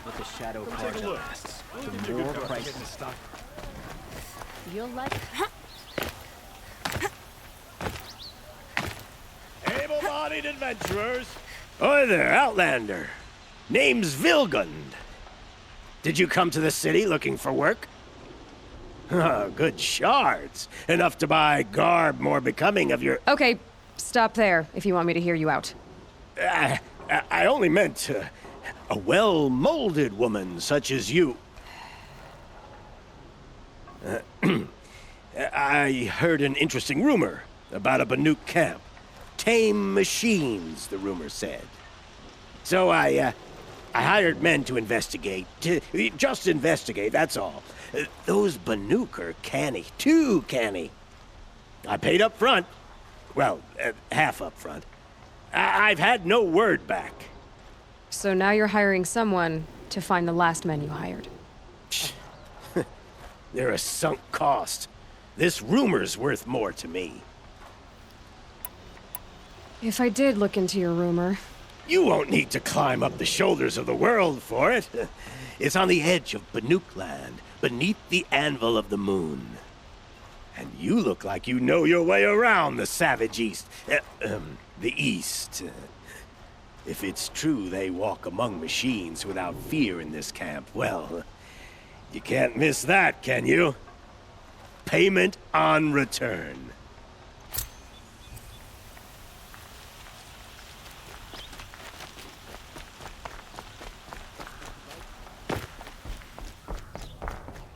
With the shadow Take a cards look. lasts, We'll the give you a more good prices price. stock. You'll like... Able-bodied adventurers. Oi there, Outlander. Name's Vilgund. Did you come to the city looking for work? Oh, good shards. Enough to buy garb more becoming of your... Okay, stop there if you want me to hear you out. I only meant a well-molded woman such as you. I heard an interesting rumor about a Banuk camp. Tame machines, the rumor said. So I hired men to investigate. Just investigate, that's all. Those Banuk are canny, too canny. I paid up front. Well, half up front. I've had no word back. So now you're hiring someone to find the last men you hired. They're a sunk cost. This rumor's worth more to me. If I did look into your rumor... You won't need to climb up the shoulders of the world for it. It's on the edge of Banuk land, beneath the anvil of the moon. And you look like you know your way around the savage east. The east. If it's true they walk among machines without fear in this camp, well, you can't miss that, can you? Payment on return.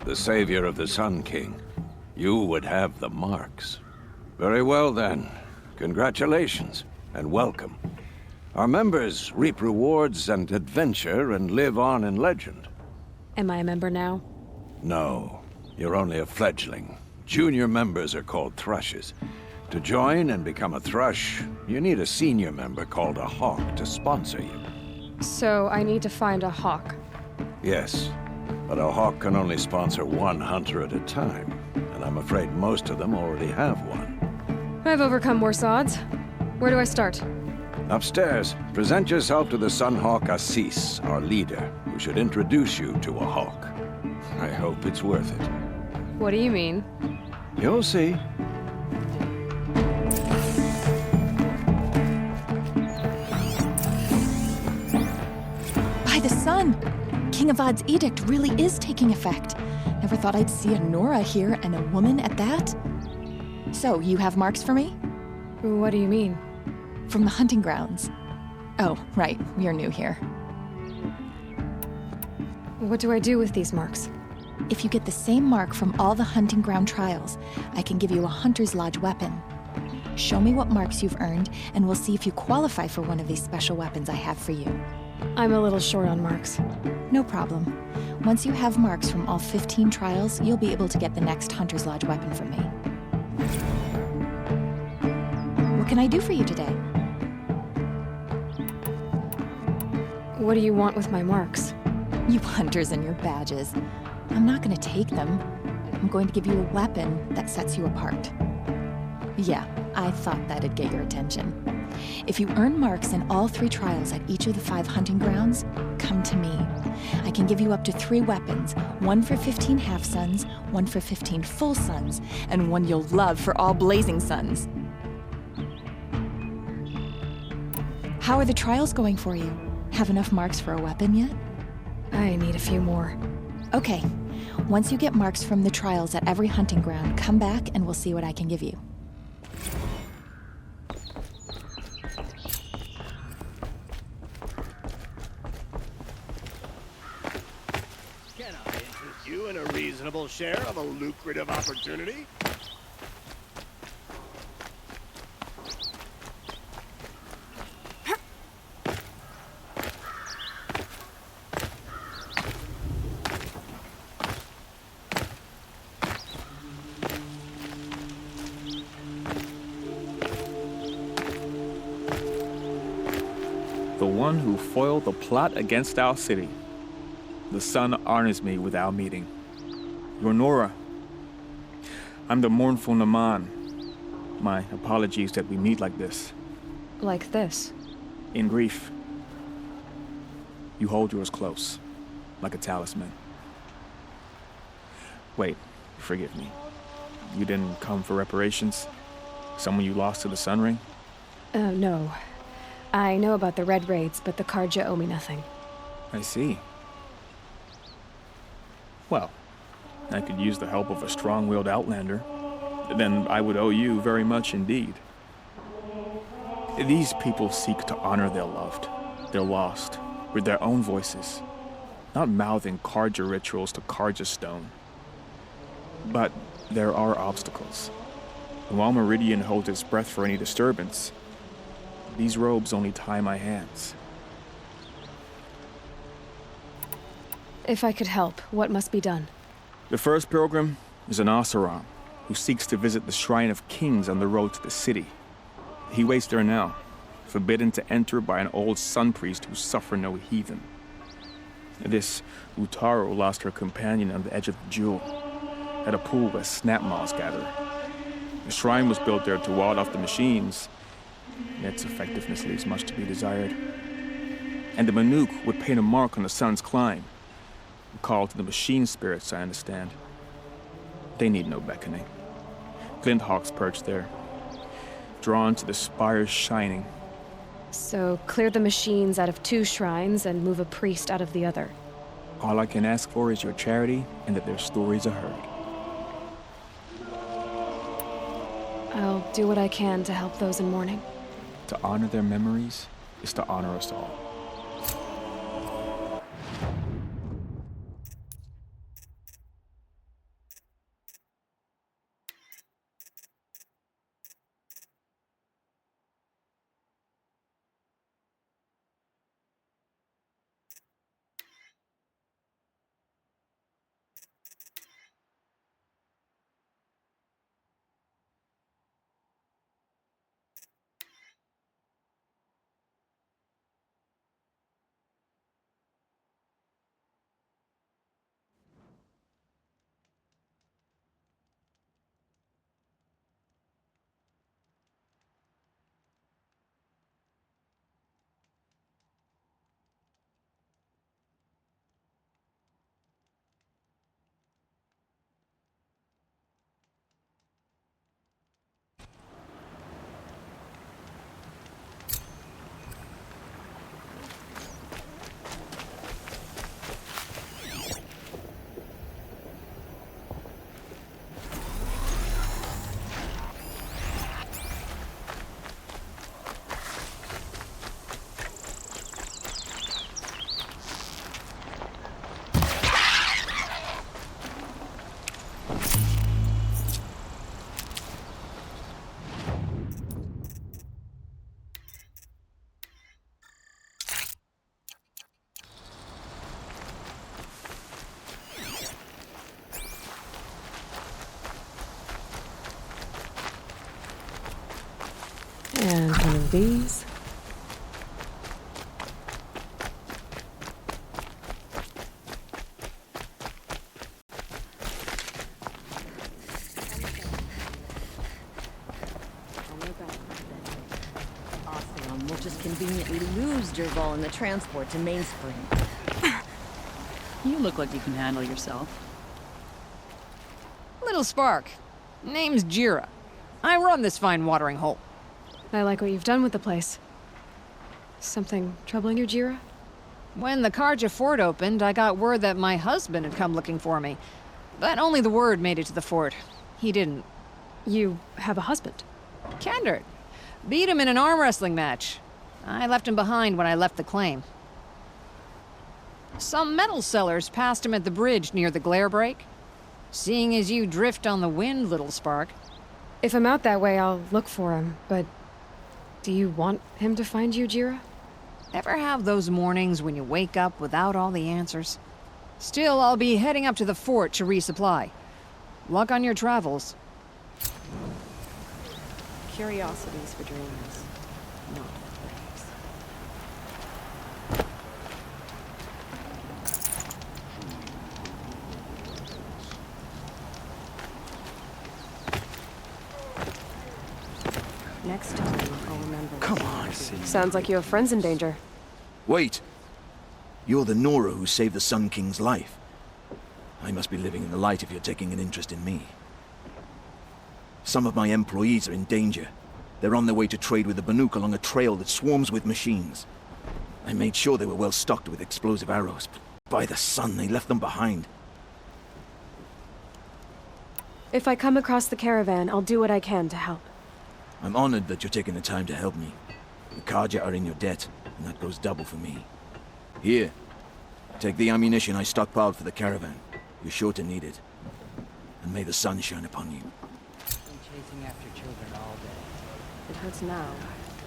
The savior of the Sun King. You would have the marks. Very well then. Congratulations, and welcome. Our members reap rewards and adventure and live on in legend. Am I a member now? No, you're only a fledgling. Junior members are called thrushes. To join and become a thrush, you need a senior member called a hawk to sponsor you. So I need to find a hawk. Yes, but a hawk can only sponsor one hunter at a time, and I'm afraid most of them already have one. I've overcome worse odds. Where do I start? Upstairs, present yourself to the Sunhawk Assis, our leader, who should introduce you to a hawk. I hope it's worth it. What do you mean? You'll see. By the sun! King Avad's edict really is taking effect. Never thought I'd see a Nora here, and a woman at that. So, you have marks for me? What do you mean? From the hunting grounds. Oh, right, you're new here. What do I do with these marks? If you get the same mark from all the hunting ground trials, I can give you a Hunter's Lodge weapon. Show me what marks you've earned, and we'll see if you qualify for one of these special weapons I have for you. I'm a little short on marks. No problem. Once you have marks from all 15 trials, you'll be able to get the next Hunter's Lodge weapon from me. What can I do for you today? What do you want with my marks? You hunters and your badges. I'm not going to take them. I'm going to give you a weapon that sets you apart. Yeah, I thought that'd get your attention. If you earn marks in all 3 trials at each of the 5 hunting grounds, come to me. I can give you up to 3 weapons, one for 15 half-suns, one for 15 full suns, and one you'll love for all blazing suns. How are the trials going for you? Have enough marks for a weapon yet? I need a few more. Okay. Once you get marks from the trials at every hunting ground, come back and we'll see what I can give you. Can I interest you in a reasonable share of a lucrative opportunity? The one who foiled the plot against our city. The sun honors me with our meeting. You're Nora. I'm the mournful Naman. My apologies that we meet like this. Like this? In grief. You hold yours close, like a talisman. Wait, forgive me. You didn't come for reparations? Someone you lost to the Sun Ring? No. I know about the Red Raids, but the Karja owe me nothing. I see. Well, I could use the help of a strong-willed outlander. Then I would owe you very much indeed. These people seek to honor their loved, their lost, with their own voices, not mouthing Karja rituals to Karja stone. But there are obstacles. While Meridian holds its breath for any disturbance, these robes only tie my hands. If I could help, what must be done? The first pilgrim is an Oseram who seeks to visit the Shrine of Kings on the road to the city. He waits there now, forbidden to enter by an old sun priest who suffered no heathen. This Utaru lost her companion on the edge of the jewel. at a pool where snap moths gather. The shrine was built there to ward off the machines, yet its effectiveness leaves much to be desired. And the Manuk would paint a mark on the sun's climb, a call to the machine spirits, I understand. They need no beckoning. Glint hawks perch there, drawn to the spire's shining. So clear the machines out of 2 shrines and move a priest out of the other. All I can ask for is your charity and that their stories are heard. I'll do what I can to help those in mourning. To honor their memories is to honor us all. And one of these. Awesome. We'll just conveniently lose Derval in the transport to Mainspring. You look like you can handle yourself. Little spark. Name's Jira. I run this fine watering hole. I like what you've done with the place. Something troubling you, Jira? When the Karja fort opened, I got word that my husband had come looking for me. But only the word made it to the fort. He didn't. You have a husband? Kendrick. Beat him in an arm wrestling match. I left him behind when I left the claim. Some metal sellers passed him at the bridge near the glare break. Seeing as you drift on the wind, little spark. If I'm out that way, I'll look for him, but do you want him to find you, Jira? Ever have those mornings when you wake up without all the answers? Still, I'll be heading up to the fort to resupply. Luck on your travels. Curiosities for dreamers, not graves. Next time, I'll remember. Come on. Sounds like you have friends in danger. Wait. You're the Nora who saved the Sun King's life. I must be living in the light if you're taking an interest in me. Some of my employees are in danger. They're on their way to trade with the Banuk along a trail that swarms with machines. I made sure they were well stocked with explosive arrows, but by the sun, they left them behind. If I come across the caravan, I'll do what I can to help. I'm honored that you're taking the time to help me. The Karja are in your debt, and that goes double for me. Here, take the ammunition I stockpiled for the caravan. You're sure to need it. And may the sun shine upon you. Been chasing after children all day. It hurts now,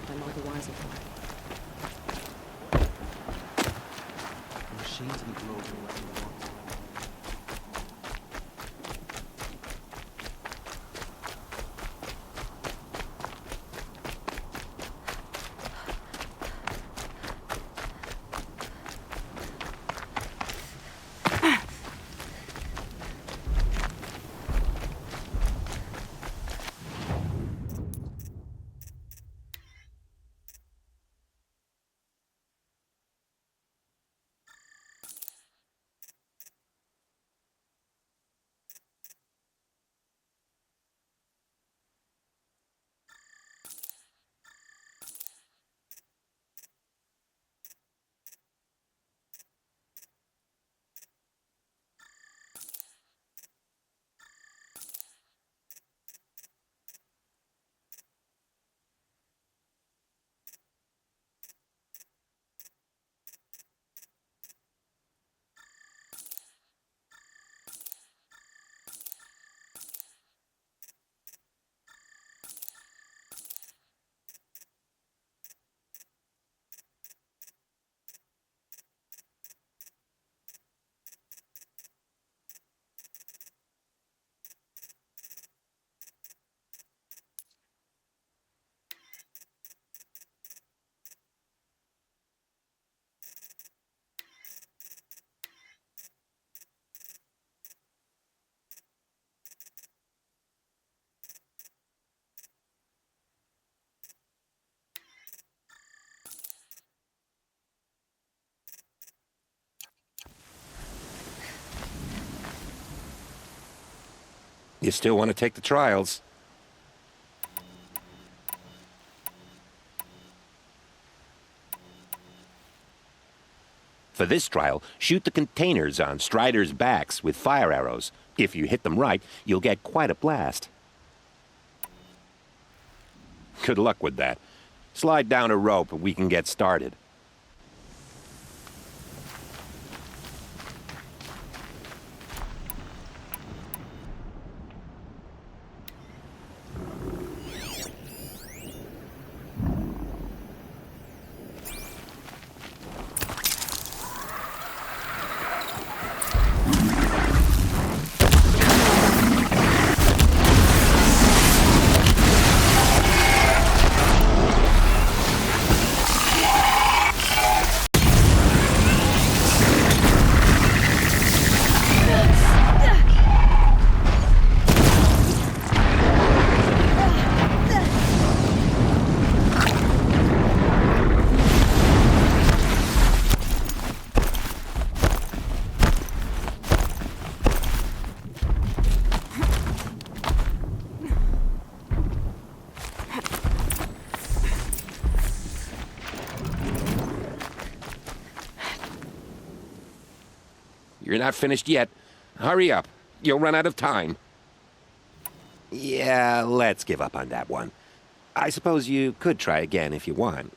but I'm all the wiser for it. The machines and global weapon wants. You still want to take the trials? For this trial, shoot the containers on Striders' backs with fire arrows. If you hit them right, you'll get quite a blast. Good luck with that. Slide down a rope and we can get started. You're not finished yet. Hurry up. You'll run out of time. Yeah, let's give up on that one. I suppose you could try again if you want.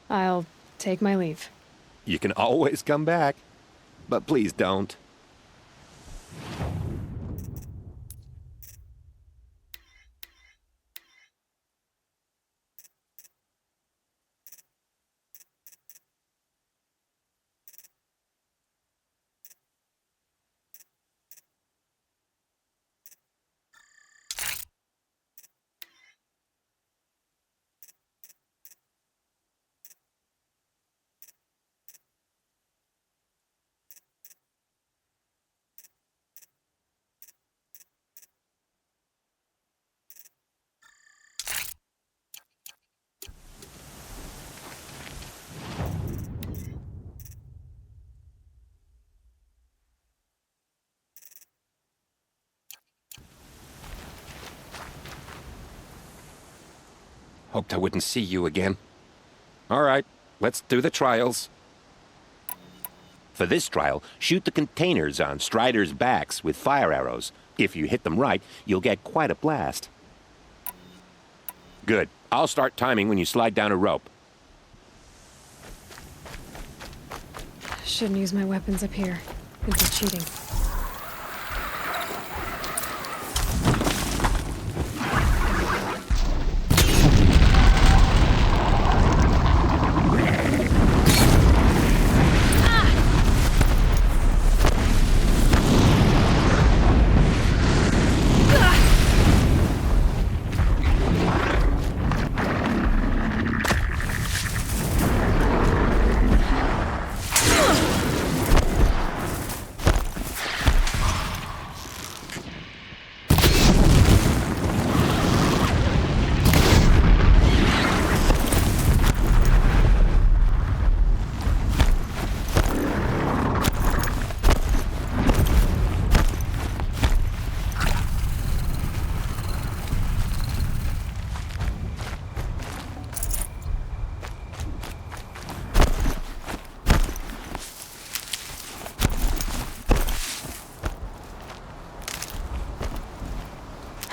I'll take my leave. You can always come back. But please don't. Hoped I wouldn't see you again. All right, let's do the trials. For this trial, shoot the containers on Striders' backs with fire arrows. If you hit them right, you'll get quite a blast. Good. I'll start timing when you slide down a rope. Shouldn't use my weapons up here. It'd be cheating.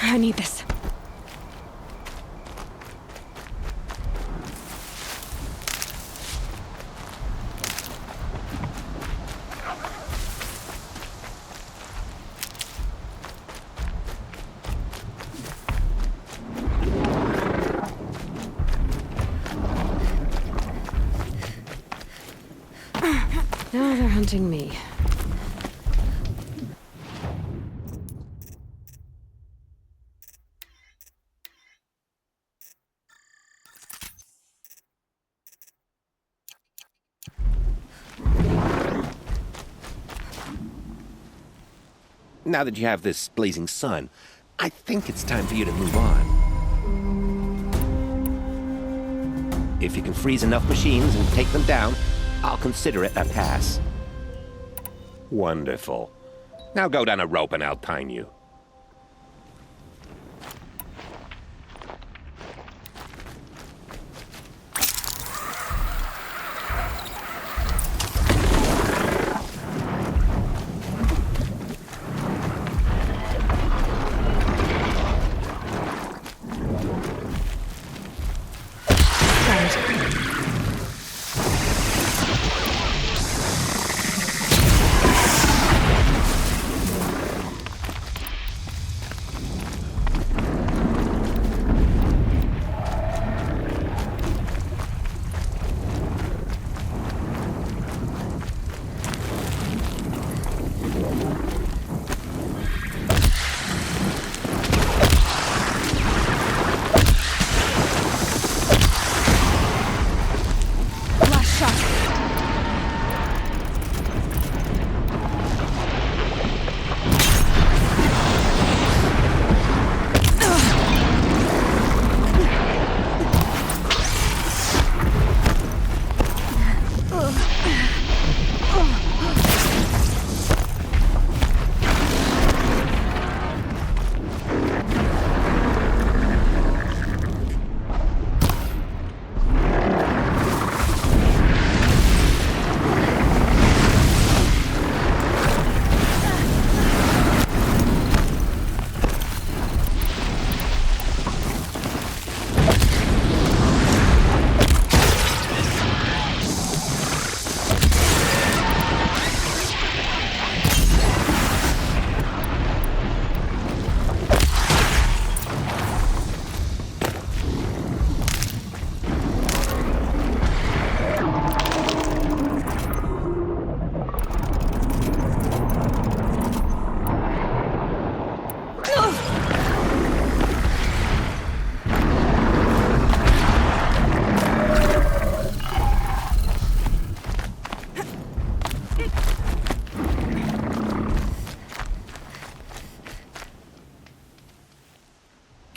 I need this. Now they're hunting me. Now that you have this blazing sun, I think it's time for you to move on. If you can freeze enough machines and take them down, I'll consider it a pass. Wonderful. Now go down a rope and I'll time you.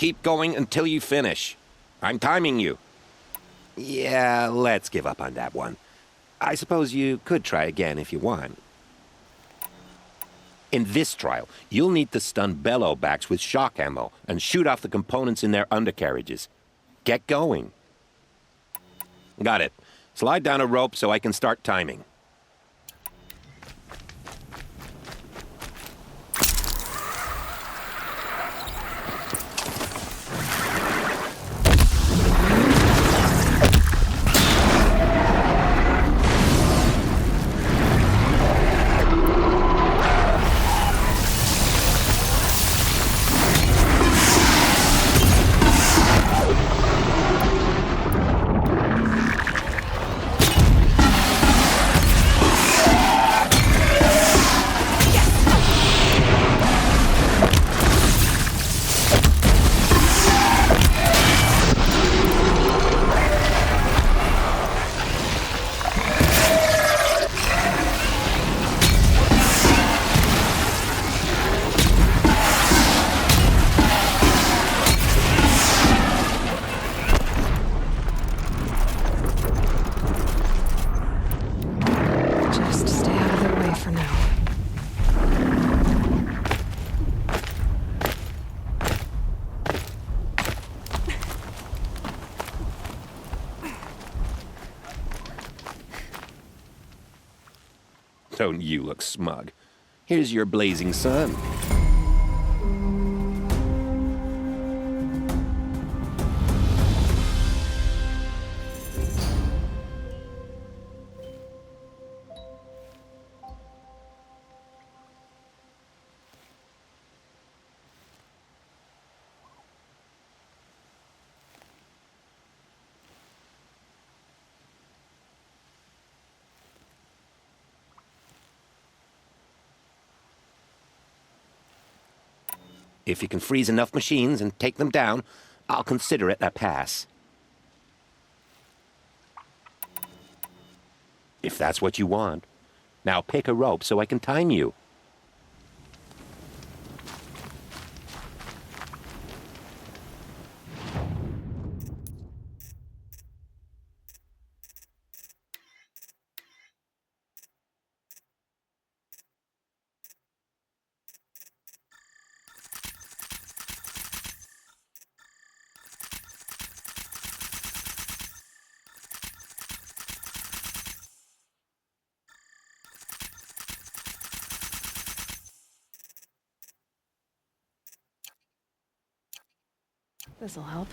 Keep going until you finish. I'm timing you. Yeah, let's give up on that one. I suppose you could try again if you want. In this trial, you'll need to stun bellowbacks with shock ammo and shoot off the components in their undercarriages. Get going. Got it. Slide down a rope so I can start timing. Don't you look smug. Here's your blazing sun. If you can freeze enough machines and take them down, I'll consider it a pass. If that's what you want. Now pick a rope so I can time you. This'll help.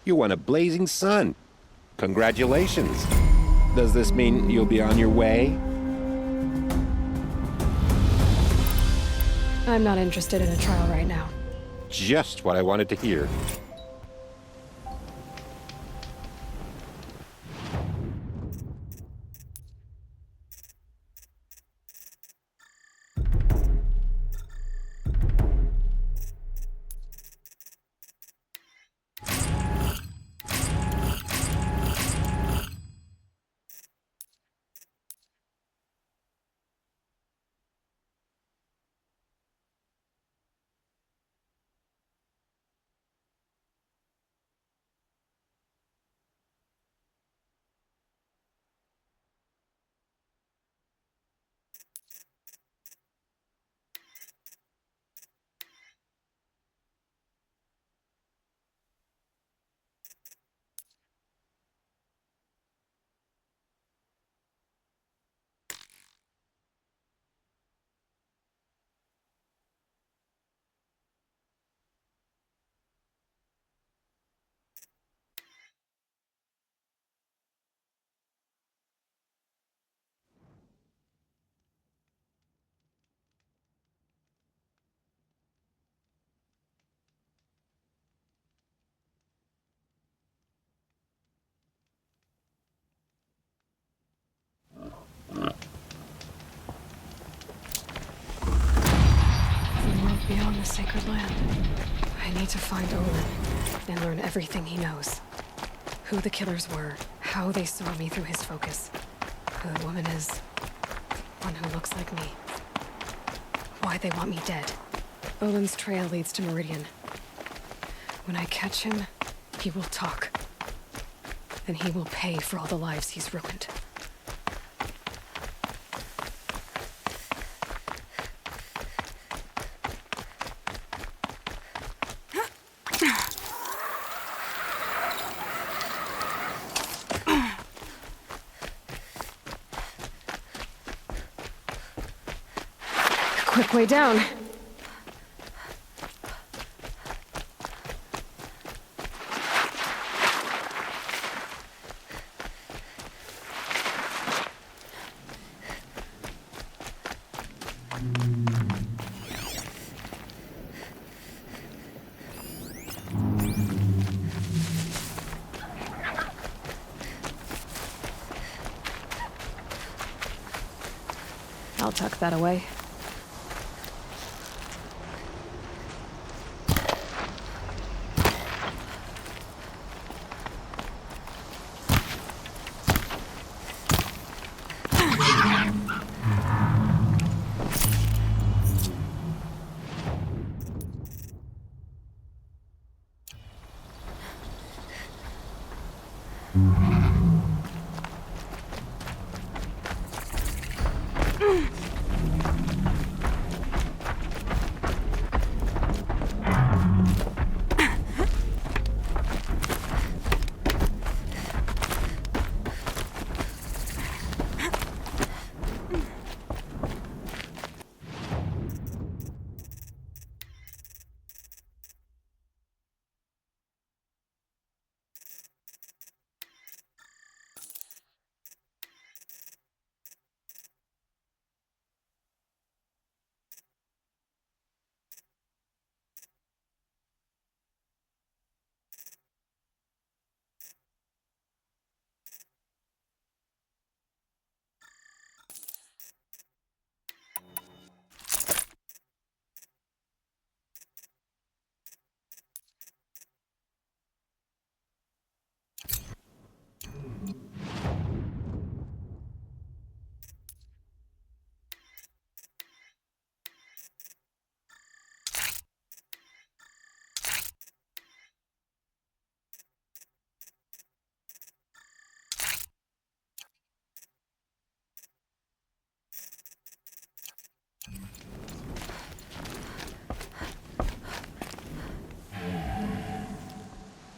You won a blazing sun. Congratulations. Does this mean you'll be on your way? I'm not interested in a trial right now. Just what I wanted to hear. Beyond the sacred land. I need to find Olin and learn everything he knows. Who the killers were, how they saw me through his focus, who the woman is, one who looks like me, why they want me dead. Olin's trail leads to Meridian. When I catch him, he will talk. And he will pay for all the lives he's ruined. Quick way down. I'll tuck that away.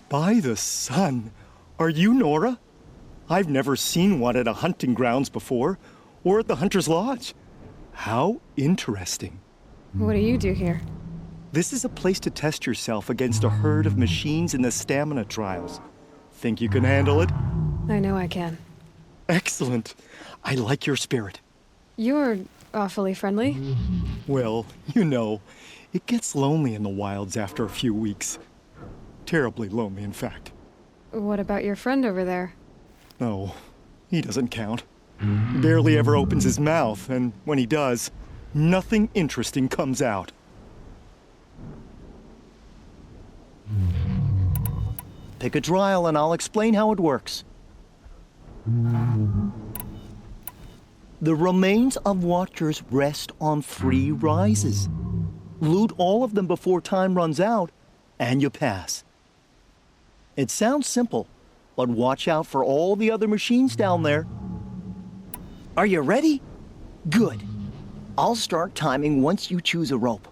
By the sun! Are you Nora? I've never seen one at a hunting grounds before, or at the Hunter's Lodge. How interesting. What do you do here? This is a place to test yourself against a herd of machines in the stamina trials. Think you can handle it? I know I can. Excellent. I like your spirit. You're awfully friendly. Well, you know, it gets lonely in the wilds after a few weeks. Terribly lonely, in fact. What about your friend over there? Oh, he doesn't count. Barely ever opens his mouth, and when he does, nothing interesting comes out. Pick a trial and I'll explain how it works. The remains of Watchers rest on 3 rises. Loot all of them before time runs out, and you pass. It sounds simple, but watch out for all the other machines down there. Are you ready? Good. I'll start timing once you choose a rope.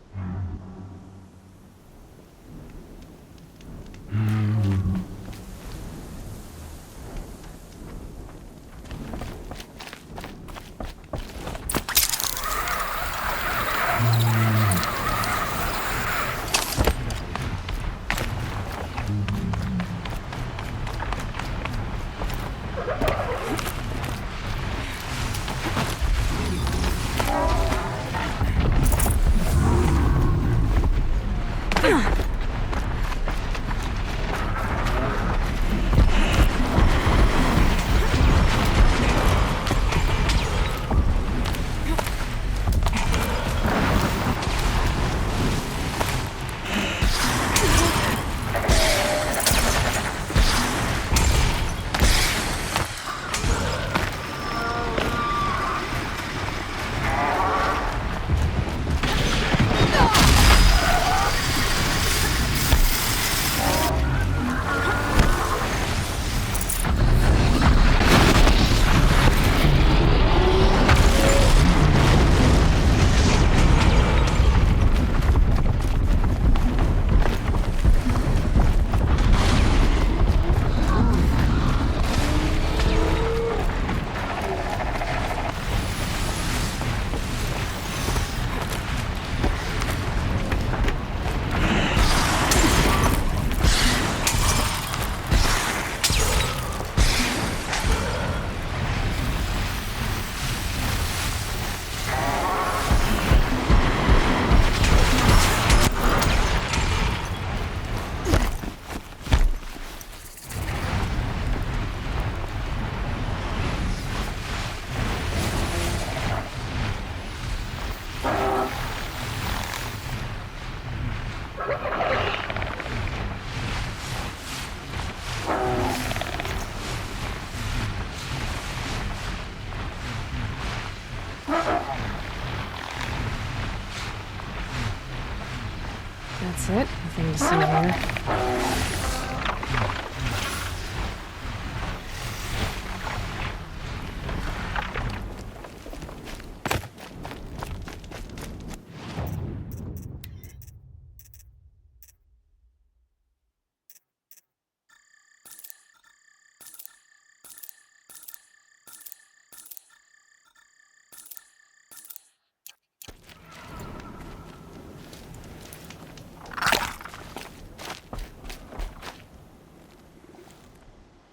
That's it. Nothing to see here.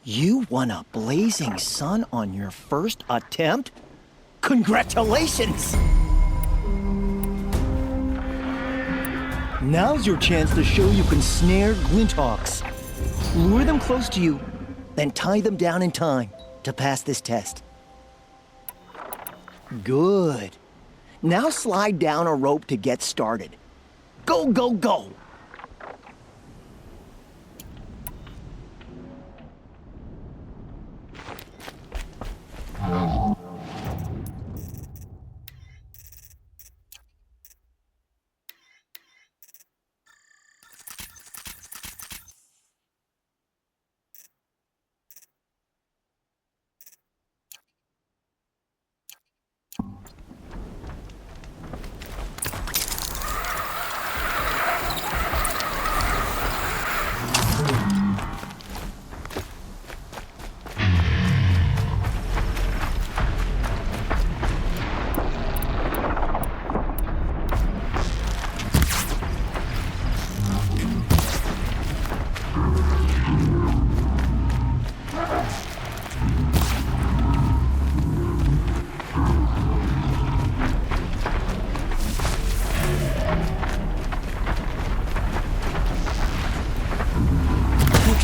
You won a blazing sun on your first attempt? Congratulations! Now's your chance to show you can snare Glinthawks. Lure them close to you, then tie them down in time to pass this test. Good. Now slide down a rope to get started. Go, go, go!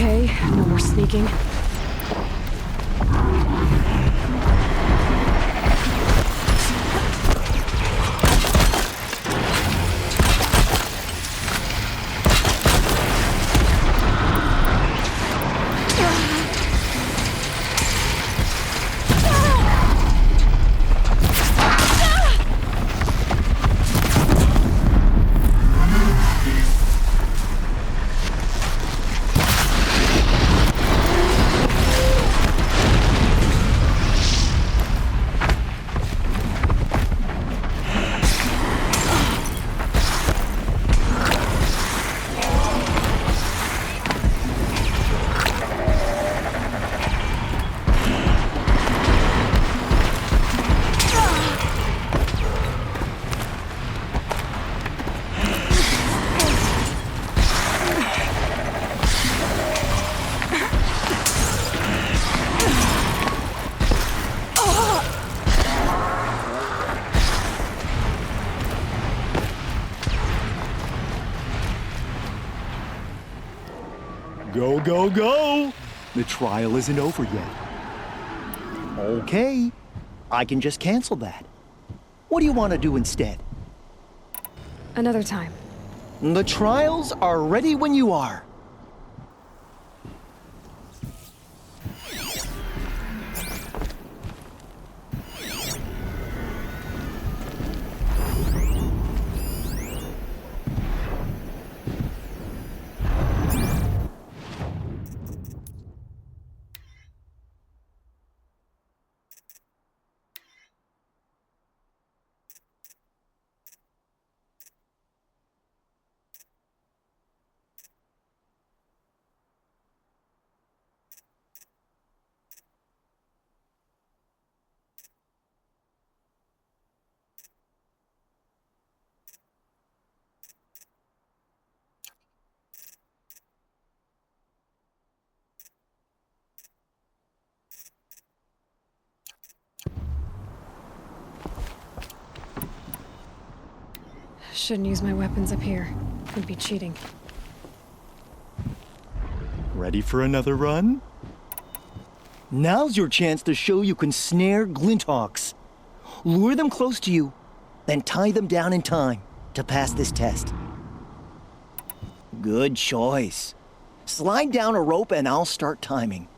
Okay, no more sneaking. Go, go, go! The trial isn't over yet. Okay, I can just cancel that. What do you want to do instead? Another time. The trials are ready when you are. Shouldn't use my weapons up here. Would be cheating. Ready for another run? Now's your chance to show you can snare Glinthawks. Lure them close to you, then tie them down in time to pass this test. Good choice. Slide down a rope and I'll start timing.